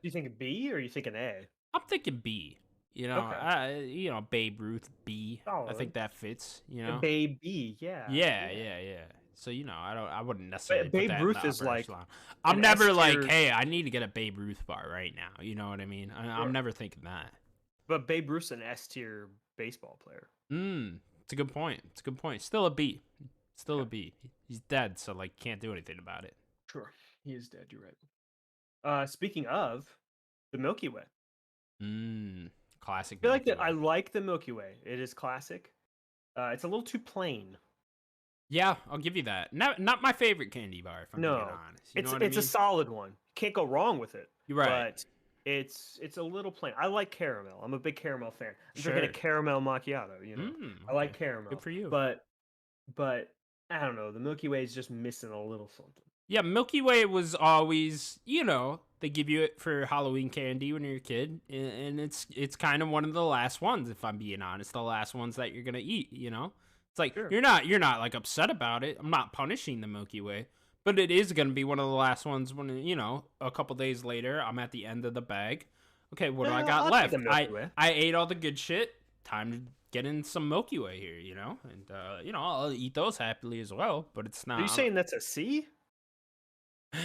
You think a B or you think an A? I'm thinking B. You know, okay. Babe Ruth B. I think that fits. You know, Babe B. Yeah. So I wouldn't necessarily. Babe put that Ruth in is like. I'm never like, hey, I need to get a Babe Ruth bar right now. You know what I mean? I'm never thinking that. But Babe Ruth's an S tier baseball player. It's a good point. Still a B. A B. He's dead, so like can't do anything about it. Sure, he is dead. You're right. Speaking of the Milky Way. Classic. I like the Milky Way. It is classic. It's a little too plain. Yeah, I'll give you that. Not my favorite candy bar, if I'm being honest. It's a solid one. Can't go wrong with it. You're right. But it's a little plain. I like caramel. I'm a big caramel fan. I'm drinking a caramel macchiato, you know. I like caramel. Good for you. But I don't know. The Milky Way is just missing a little something. Yeah, Milky Way was always, they give you it for Halloween candy when you're a kid, and it's kind of one of the last ones, if I'm being honest, the last ones that you're gonna eat, you know. It's like Sure. you're not like upset about it. I'm not punishing the Milky Way, but it is gonna be one of the last ones when a couple days later I'm at the end of the bag. Okay, what do I got I'll take left? a Milky Way. I ate all the good shit. Time to get in some Milky Way here, and I'll eat those happily as well. But it's not. Are you saying that's a C?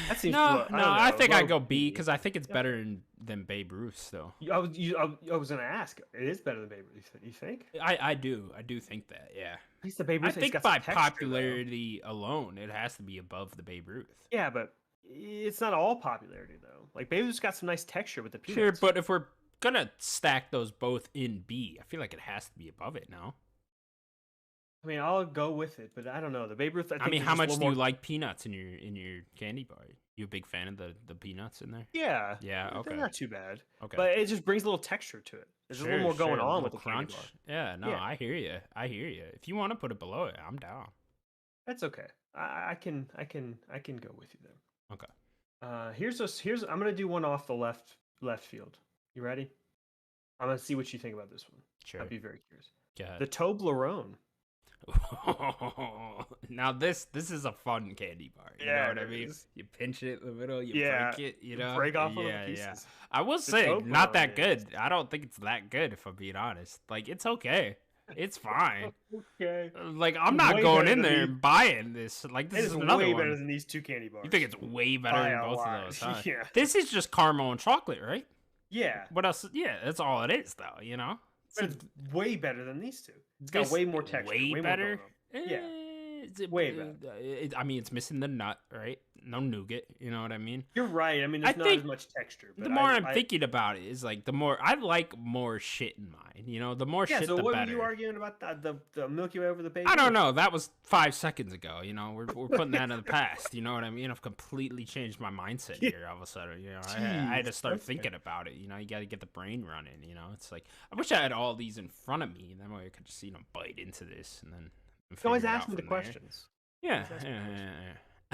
That seems No, I think I low go B B. because I think it's better than Babe Ruth. Though I was gonna ask. It is better than Babe Ruth. You think? I do think that. Yeah, At least the Babe I Ruth. think got by some texture, though. popularity alone, it has to be above the Babe Ruth. Yeah, but it's not all popularity though. Like Babe Ruth's got some nice texture with the peanuts. Sure, but if we're gonna stack those both in B, I feel like it has to be above it now. I mean, I'll go with it, but I don't know. The Babe Ruth. I mean, how much do you like peanuts in your candy bar? You a big fan of the peanuts in there? Yeah. Yeah. Okay. They're not too bad. Okay. But it just brings a little texture to it. There's a little more going on with the crunch. candy bar. Yeah. No, Yeah. I hear you. If you want to put it below it, I'm down. That's okay. I can go with you there. Okay. Here's I'm gonna do one off the left field. You ready? I'm gonna see what you think about this one. Sure. I'd be very curious. Go ahead. The Toblerone. Now this is a fun candy bar. You know what I mean? You pinch it in the middle, you break it, break off little yeah, pieces. yeah. I will say, Toblerone not that is- good. I don't think it's that good if I'm being honest. Like it's okay. It's fine. Okay. Like I'm not Way going better in than there these- and buying this. Like It this is is another way one. better than these two candy bars. You think it's way better By than a both lot. of those, huh? Yeah. This is just caramel and chocolate, right? Yeah. What else? Yeah, that's all it is, though. You know, But it's way better than these two. It's got This- way more texture. way more better? going on. Yeah. Is it, Way better. I mean, it's missing the nut, right? No nougat. You know what I mean? You're right. I mean, there's I not think as much texture. But The more I'm thinking about it, is like the more I like more shit in mine. You know, the more Yeah. shit, So the what better. were you arguing about the Milky Way over the Baby? I don't know. That was 5 seconds ago. You know, we're putting that in the past. You know what I mean? I've completely changed my mindset here all of a sudden. You know, I had to Jeez, start okay. thinking about it. You know, you got to get the brain running. You know, it's like I wish I had all these in front of me, and that way I could just bite into this and then. You can always figure it ask out me the from there. questions. Yeah, Always ask me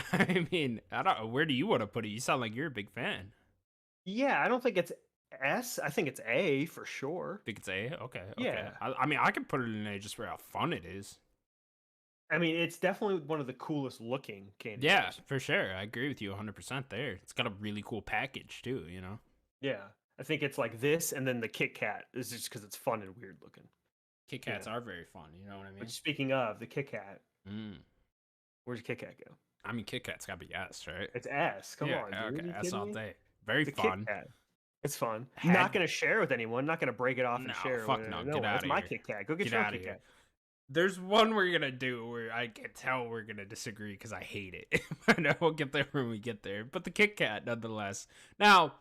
questions. I mean, I don't. Where do you want to put it? You sound like you're a big fan. Yeah, I don't think it's S. I think it's A for sure. Think it's A? Okay. Yeah. I mean, I could put it in A just for how fun it is. I mean, it's definitely one of the coolest looking candy Yeah, bars. for sure. I agree with you 100% there. It's got a really cool package too. You know. Yeah. I think it's like this, and then the Kit Kat is just because it's fun and weird looking. Kit Kats Yeah. are very fun. You know what I mean? But speaking of the Kit Kat, Mm. where's Kit Kat go? I mean, Kit Kat's got to be S, right? It's S. Come yeah, on, dude. okay, Are you S kidding all me? day. Very The fun. Kit Kat. It's fun. Had- Not gonna share with anyone. Not gonna break it off and No, share. fuck with no, no get one. outta It's my here. Kit Kat. Go get, Get your outta Kit here. Kat. There's one we're gonna do where I can tell we're gonna disagree because I hate it. I know we'll get there when we get there. But the Kit Kat, nonetheless. Now,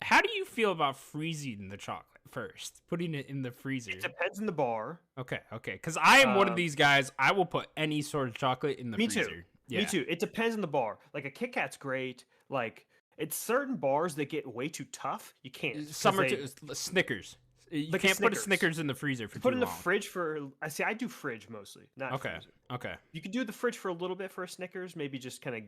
how do you feel about freezing the chocolate first? Putting it in the freezer? It depends on the bar. Okay. Because I am one of Um, these guys. I will put any sort of chocolate in the Me too. freezer. Yeah. Me too. It depends on the bar. Like a Kit Kat's great. Like it's certain bars that get way too tough. You can't. 'cause Some are they- Snickers. You Like a can't put a Snickers. Snickers in the freezer for put too in the long. fridge for. I see. I do fridge mostly, not Okay. freezer. Okay. You could do the fridge for a little bit for a Snickers. Maybe just kind of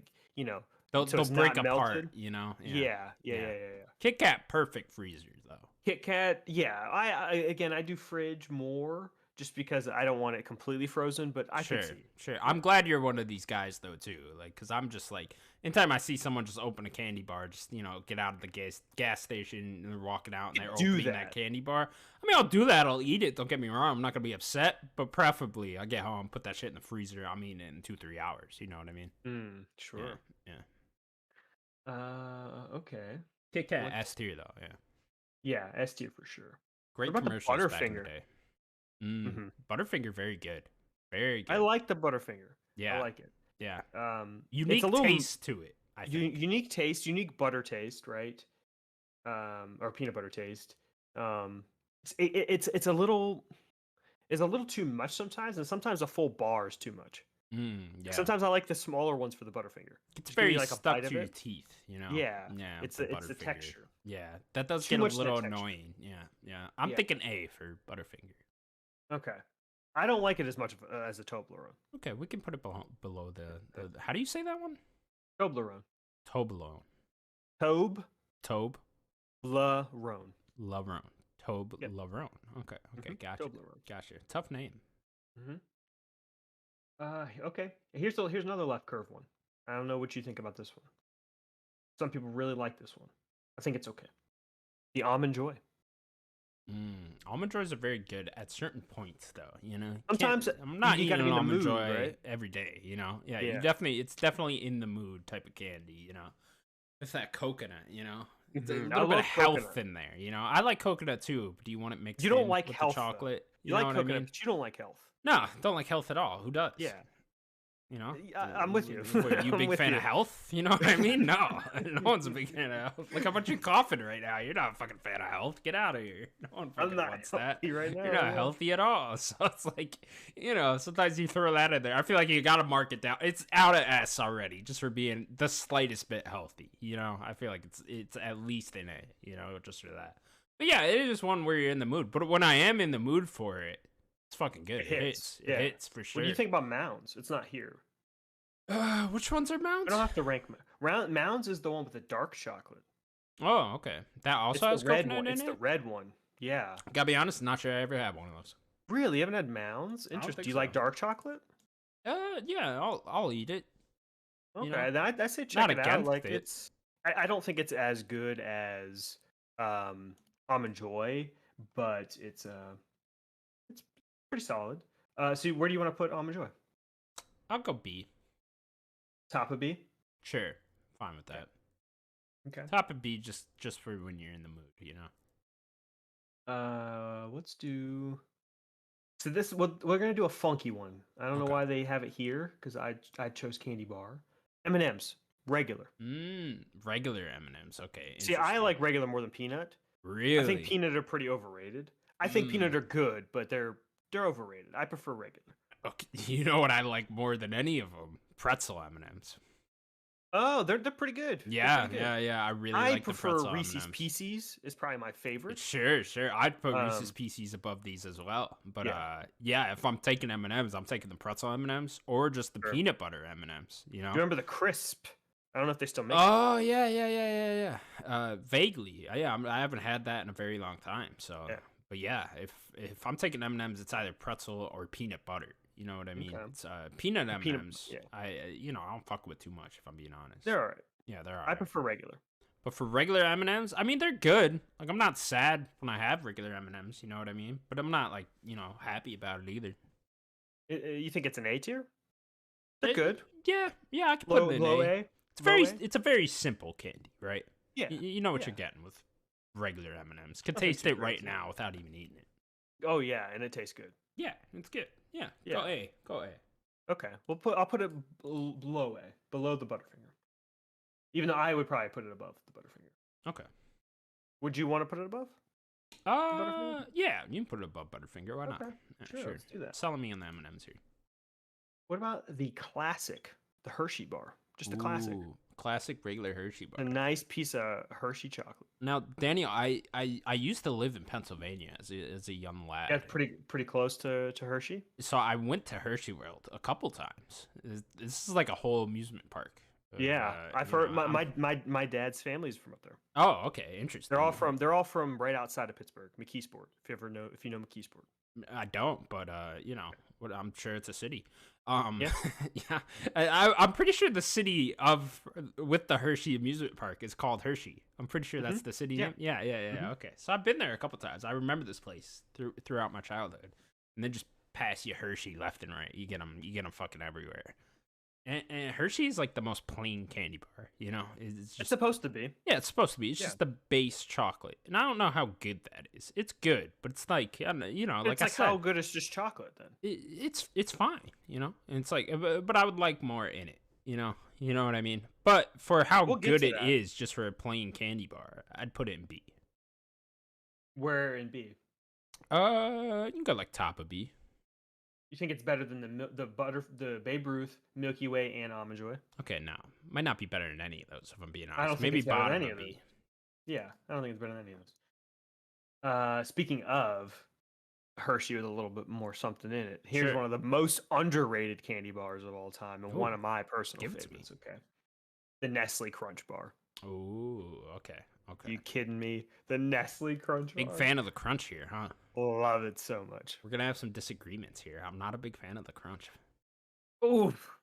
They'll So it's break not apart. melted? You know. Yeah. Yeah. Yeah. Kit Kat perfect freezers though. Kit Kat. Yeah. I again I do fridge more just because I don't want it completely frozen, but I Sure, can see. sure. I'm glad you're one of these guys though too. Like, cause I'm just like, anytime I see someone just open a candy bar, just get out of the gas station and they're walking out and they're Do opening that that. candy bar. I mean, I'll do that. I'll eat it. Don't get me wrong. I'm not gonna be upset, but preferably I get home, put that shit in the freezer. I'm eating it in 2-3 hours. You know what I mean? Sure. Yeah. Okay. Kit Kat What- S tier though. Yeah. Yeah, S tier for sure. Great What about the commercials back in the Butterfinger? day. Mhm. Butterfinger, very good. Very good. I like the Butterfinger. Yeah. I like it. Yeah. it's Unique a little taste to it. I think. unique taste, unique butter taste, right? Or peanut butter taste. It's a little too much sometimes, and sometimes a full bar is too much. Yeah. Sometimes I like the smaller ones for the Butterfinger. It's Just give very you, like, a stuck bite of to your it. teeth, you know. Yeah, Yeah. it's with the Butterfinger. texture. Yeah, that does Too get a much of that little texture. annoying. Yeah. I'm Yeah. thinking A for Butterfinger. Okay, I don't like it as much as a Toblerone. Okay, we can put it below the. How do you say that one? Toblerone. Toblerone. Toblerone. Toblerone. Yep. Toblerone. Okay. Mhm, Gotcha. Toblerone. Gotcha. Tough name. Mhm. Okay. Here's another left curve one. I don't know what you think about this one. Some people really like this one. I think it's okay. The Almond Joy. Almond joys are very good at certain points, though. You know, Sometimes I'm not you eating gotta an be in the almond mood, joy right? every day. You know, yeah, Yeah. it's definitely in the mood type of candy. You know, with that coconut. You know, it's a I little bit of love health coconut. in there. You know, I like coconut too. But do you want it mixed You don't in like with the health though. chocolate? You You know like what I coconut, mean? but you don't like health. No, don't like health at all. Who does? Yeah. You know, I'm with you. What, you a I'm big with fan you. of health? You know what I mean? No, no one's a big fan of health. Look how much you're coughing right now. You're not a fucking fan of health. Get out of here. No one I'm fucking not wants that. healthy right now. You're not yeah. healthy at all. So it's like, you know, sometimes you throw that in there. I feel like you gotta mark it down. It's out of S already, just for being the slightest bit healthy. You know, I feel like it's at least an A. You know, just for that. But yeah, it is one where you're in the mood. But when I am in the mood for it, it's fucking good. It hits. Yeah. It hits for sure. What do you think about Mounds? It's not here. Which ones are I mounts? don't have to rank. Mounds is the one with the dark chocolate. Oh, okay. That It's also the has red coconut one. in It's it? the red one. Yeah. Gotta be honest, not sure I ever had one of those. Really? You haven't had Mounds? don't Interesting. think Do you so. like dark chocolate? Yeah, I'll eat it. Okay, You know, then I say check not it out. against Like it. I don't think it's as good as Almond Joy, but it's pretty solid. So where do you want to put Almond Joy? I'll go B. Top of B. Sure, fine with that. Okay. Top of B, just for when you're in the mood, you know. Let's do. So this we're gonna do a funky one. I don't know Okay. why they have it here because I chose candy bar. M&M's regular. Regular M&Ms. Okay. See, I interesting. like regular more than peanut. Really. I think peanut are pretty overrated. I think peanut are good, but they're overrated. I prefer regular. Okay. You know what I like more than any of them? Pretzel M&Ms. Oh, they're pretty good. They're Yeah, pretty good. yeah. I really I like the prefer pretzel Reese's M&Ms. Pieces is probably my favorite. Sure. I'd put Reese's Pieces above these as well. But yeah, if I'm taking M&Ms, I'm taking the pretzel M&Ms or just the peanut butter M&Ms. You know. Do you remember the crisp? I don't know if they still make. Oh yeah. Vaguely, yeah. I haven't had that in a very long time. So, but yeah, if I'm taking M&Ms, it's either pretzel or peanut butter. You know what I mean? Okay. It's peanut M&Ms. Yeah. I don't fuck with too much if I'm being honest. They're all right. Yeah, they're all I right. prefer regular. But for regular M&Ms, I mean, they're good. Like, I'm not sad when I have regular M&Ms, you know what I mean? But I'm not, like, happy about it either. You think it's an A tier? They're good. Yeah, I can put it in low A. A. It's a very simple candy, right? Yeah. You know what you're getting with regular M&Ms. Can taste it right now without even eating it. Oh yeah, and it tastes good. Yeah, it's good. Yeah. Go A. Okay, I'll put it below A, below the Butterfinger. Even though I would probably put it above the Butterfinger. Okay. Would you want to put it above? Yeah, you can put it above Butterfinger. Why not? Okay, Yeah, sure, let's do that. Selling me on the M&Ms here. What about the classic, the Hershey bar? Just the classic. Classic regular Hershey bar. A nice piece of Hershey chocolate. Now, Daniel, I used to live in Pennsylvania as a young lad. That's pretty close to Hershey. So I went to Hershey World a couple times. This is like a whole amusement park. Yeah, I've heard my dad's family's from up there. Oh, okay, interesting. They're all from right outside of Pittsburgh, McKeesport. If you know McKeesport. I don't, but I'm sure it's a city. Yeah. Yeah. I'm pretty sure the city with the Hershey amusement park is called Hershey. I'm pretty sure that's the city name. Yeah. Okay, so I've been there a couple times. I remember this place throughout my childhood, and then just pass you Hershey left and right. You get them fucking everywhere. And Hershey's like the most plain candy bar, you know? It's supposed to be. Yeah, it's supposed to be. It's just the base chocolate. And I don't know how good that is. It's good, but it's like, like I said. How good is just chocolate then? It's fine, you know? And it's like, but I would like more in it, you know? You know what I mean? But for how good it is just for a plain candy bar, I'd put it in B. Where in B? You can go like top of B. You think it's better than the Babe Ruth, Milky Way, and Almond Joy? Okay, no, might not be better than any of those. If I'm being honest, I don't think maybe it's better than bottom any of of B. those. Yeah, I don't think it's better than any of those. Speaking of Hershey with a little bit more something in it, here's one of the most underrated candy bars of all time, and one of my personal favorites. Okay, the Nestle Crunch Bar. Ooh, okay. You kidding me? The Nestle Crunch Bar. Big fan of the crunch here, huh? Love it so much. We're gonna have some disagreements here. I'm not a big fan of the crunch. Oof.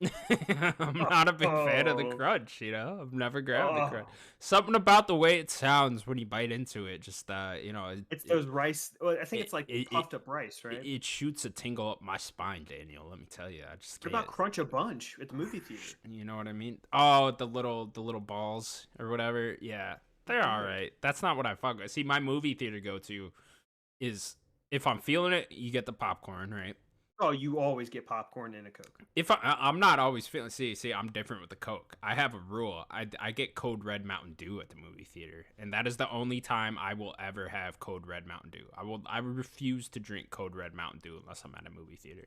I'm not a big fan of the Oh. crunch, I've never grabbed the crunch. Oh. Something about the way it sounds when you bite into it, just It's those rice. Well, I think it it's like it, it, puffed up rice, right? it shoots a tingle up my spine, Daniel. Let me tell you, I just What about can't. Crunch a Bunch at the movie theater? You know what I mean? Oh, the little balls or whatever. Yeah, they're all Good. right. That's not what I fuck with. See, my movie theater go to is if I'm feeling it, you get the popcorn, right? Oh, you always get popcorn and a Coke. If I'm not always feeling, see, I'm different with the Coke. I have a rule. I get Code Red Mountain Dew at the movie theater, and that is the only time I will ever have Code Red Mountain Dew. I refuse to drink Code Red Mountain Dew unless I'm at a movie theater.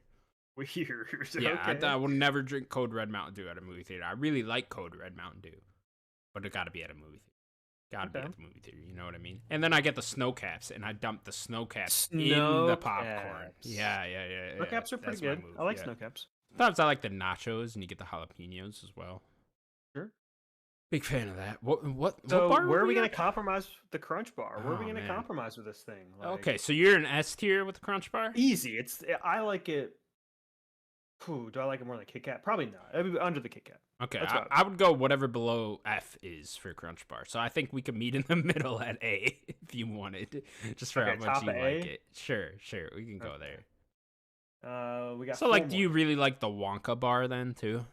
Weird. Yeah, Okay. I will never drink Code Red Mountain Dew at a movie theater. I really like Code Red Mountain Dew, but it got to be at a movie theater. Gotta be Okay. at the movie theater, you know what I mean? And then I get the snow caps, and I dump the snow caps in Snow the popcorn. caps. Yeah. Snow caps are pretty That's my good. move, I like yeah. snow caps. Sometimes I like the nachos, and you get the jalapenos as well. Sure. Big fan of that. What So bar where are we we going at? to compromise with the Crunch Bar? Where are we Oh, going to man. compromise with this thing? Okay, so you're an S tier with the Crunch Bar? Easy. I like it. Do I like it more than Kit Kat? Probably not. It'd be under the Kit Kat. Okay, That's what I would go whatever below F is for Crunch Bar. So I think we could meet in the middle at A if you wanted, just for Okay, how much top you of like A? it. Sure, we can go there. We got So, four like, do more. you really like the Wonka bar then too?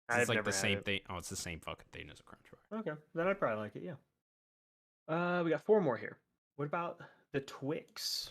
I've It's like never the had same it. thing. Oh, it's the same fucking thing as a Crunch Bar. Okay, then I'd probably like it. Yeah. We got four more here. What about the Twix?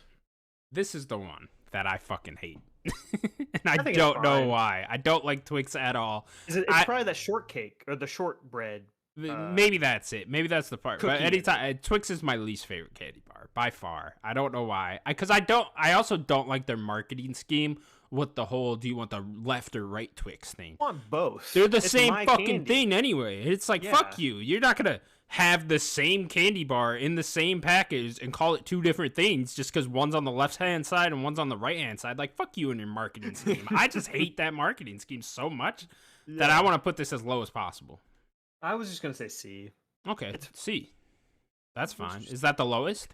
This is the one that I fucking hate, and I think it's don't know fine. why. I don't like Twix at all. It's probably the shortcake or the shortbread. Maybe that's it. Maybe that's the part. But cookie. anytime Twix is my least favorite candy bar by far. I don't know why. Because I also don't like their marketing scheme with the whole "do you want the left or right Twix" thing. I want both. They're the It's same my fucking candy. thing anyway. It's like fuck Yeah. you. You're not gonna have the same candy bar in the same package and call it two different things just because one's on the left hand side and one's on the right hand side. Like fuck you and your marketing scheme. I just hate that marketing scheme so much that I want to put this as low as possible. I was just gonna say C. Okay, C. That's fine. just- Is that the lowest?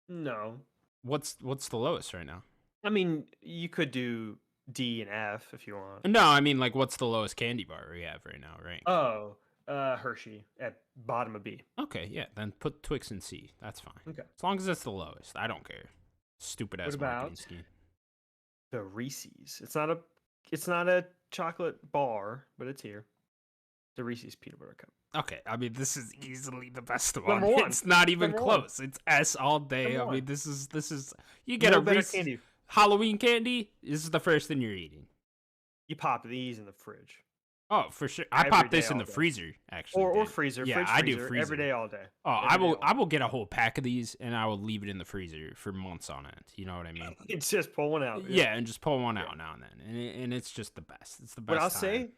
No, What's the lowest right now? I mean you could do D and F if you want. No, I mean like what's the lowest candy bar we have right now, right? Oh, Hershey at bottom of B. Okay, yeah, then put Twix in C. That's fine. Okay. As long as it's the lowest. I don't care. Stupid ass What marketing about- scheme. The Reese's. It's not a chocolate bar, but it's here. The Reese's peanut butter cup. Okay, I mean this is easily the best one. Number one. It's not even Number one. close. It's S all day. Number I one. mean this is you get No a better Reese's candy. Halloween candy. This is the first thing you're eating. You pop these in the fridge Oh, for sure. I Every pop day, this in all the day. freezer actually. or dude. freezer. Yeah, fridge, I do freezer, freezer every day, all day. Oh, Every day, I will get a whole pack of these and I will leave it in the freezer for months on end. You know what I mean? It's just pull one out. Yeah, and just pull one out now and then, and it's just the best. It's the best. What I'll time. say,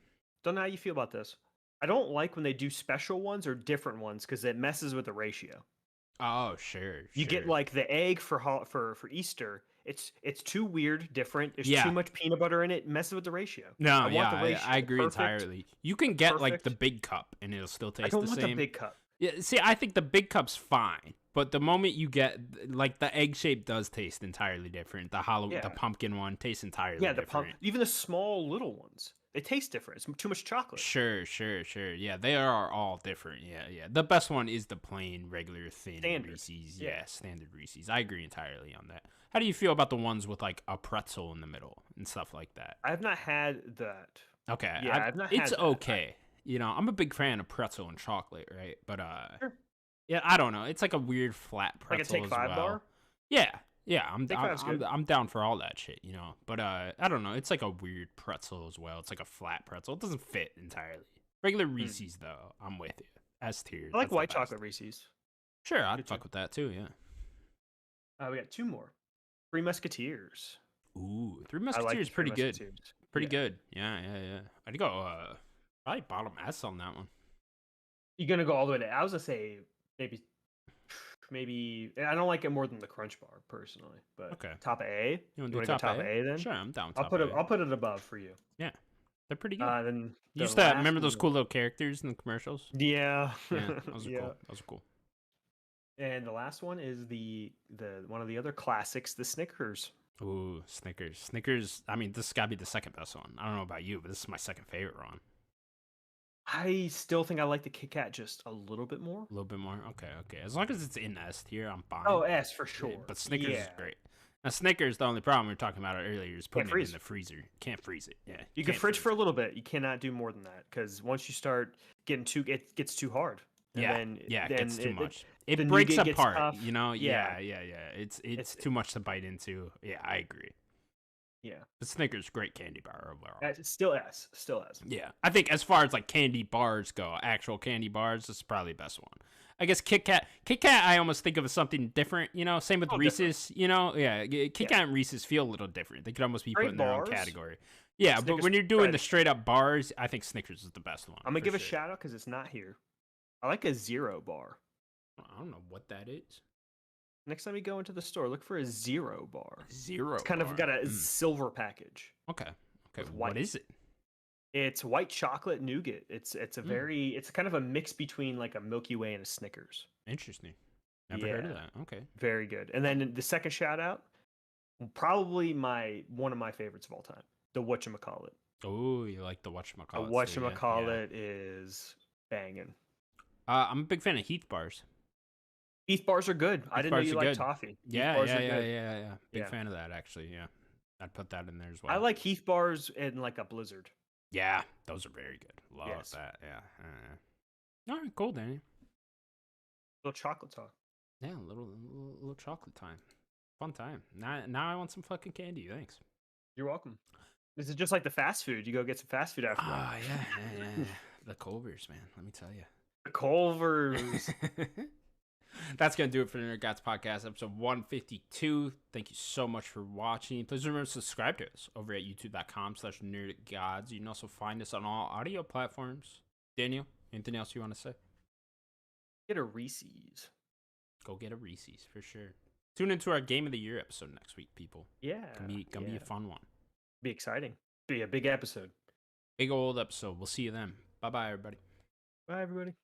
don't know how you feel about this. I don't like when they do special ones or different ones because it messes with the ratio. Oh, sure. You get like the egg for Easter. It's too weird, different. There's Yeah. too much peanut butter in it. Messes with the ratio. no, I want the yeah, ratio I agree perfect. entirely. You can get like the Perfect. big cup and it'll still taste I don't the want same. the big cup. Yeah, see, I think the big cup's fine, but the moment you get like the egg shape does taste entirely different. The Yeah. the pumpkin one tastes entirely Yeah, the different. pump. Even the small little ones, they taste different. It's too much chocolate. Sure. Yeah, they are all different. Yeah. The best one is the plain, regular, thin Standard. Reese's. Yeah. Yeah, standard Reese's. I agree entirely on that. How do you feel about the ones with like a pretzel in the middle and stuff like that? I have not had that. Okay, Yeah, I've not it's had that. okay. I'm a big fan of pretzel and chocolate, right? But Sure. yeah, I don't know. It's like a weird flat Like a pretzel Take as Five well. bar. Yeah, I'm Take Five's good. I'm down for all that shit, But I don't know. It's like a weird pretzel as well. It's like a flat pretzel. It doesn't fit entirely. Regular Reese's though, I'm with you. S tier. I like that's the white best. chocolate Reese's. Sure, I'd Good fuck too. with that too. Yeah. We got two more. Three Musketeers. Ooh, Three I like Musketeers the Three pretty good. Musketeers. Pretty Yeah. good. Yeah. I'd go probably bottom S on that one. You're gonna go all the way to. I was gonna say maybe. I don't like it more than the Crunch Bar personally, but Okay. top A. You want You to do wanna go top top A then? Sure, I'm down with I'll top put A. it. I'll put it above for you. They're pretty good. Then You used the to last remember those one- cool little characters in the commercials? Yeah. Yeah, those are Yeah. cool. Those are cool. And the last one is the one of the other classics, the Snickers. Ooh, Snickers. Snickers. I mean, this got to be the second best one. I don't know about you, but this is my second favorite one. I still think I like the Kit Kat just a little bit more. A little bit more. Okay, okay. As long as it's in S tier, I'm fine. Oh, S for sure. But Snickers is Yeah. great. Now, Snickers, the only problem we were talking about earlier is putting it freeze. in the freezer. Can't freeze it. Yeah, You can can't fridge freeze for a little bit. You cannot do more than that because once you start getting it gets too hard. And yeah, then, yeah, then it gets too much. the It breaks nougat gets apart, tough. you know? Yeah. Yeah. It's too much to bite into. Yeah, I agree. Yeah. But Snickers, great candy bar overall. It's still S. Still S. Yeah, I think as far as like candy bars go, actual candy bars, this is probably the best one. I guess Kit Kat. Kit Kat, I almost think of as something different. You know, same with Reese's. Different. You know, yeah, Kit Kat and Reese's feel a little different. They could almost be put in their own category. Yeah, Snickers but when you're doing bread. the straight up bars, I think Snickers is the best one. I'm gonna give a shout out because it's not here. I like a Zero bar. I don't know what that is. Next time you go into the store, look for a Zero bar. Zero. It's kind of got a silver package. Okay. with What white. is it? It's white chocolate nougat. It's it's kind of a mix between like a Milky Way and a Snickers. Interesting. Never heard of that. Okay. Very good. And then the second shout out, probably one of my favorites of all time, the whatchamacallit. Oh, you like the whatchamacallit. The whatchamacallit is banging. I'm a big fan of Heath bars. Heath bars are good. I didn't know you liked toffee. Yeah. Big Yeah. fan of that, actually. Yeah. I'd put that in there as well. I like Heath bars in like a Blizzard. Yeah, those are very good. Love Yes. that. Yeah. All right, cool, Danny. Little chocolate talk. Yeah, a little chocolate time. Fun time. Now I want some fucking candy. Thanks. You're welcome. This is just like the fast food. You go get some fast food after. Ah, yeah. The Culvers, man. Let me tell you. The Culvers. That's going to do it for the Nerdic Gods Podcast, episode 152. Thank you so much for watching. Please remember to subscribe to us over at youtube.com/nerdicgods. You can also find us on all audio platforms. Daniel, anything else you want to say? Get a Reese's. Go get a Reese's for sure. Tune into our Game of the Year episode next week, people. Yeah. Gonna be a fun one. Be exciting. Be a big episode. Big old episode. We'll see you then. Bye-bye, everybody. Bye, everybody.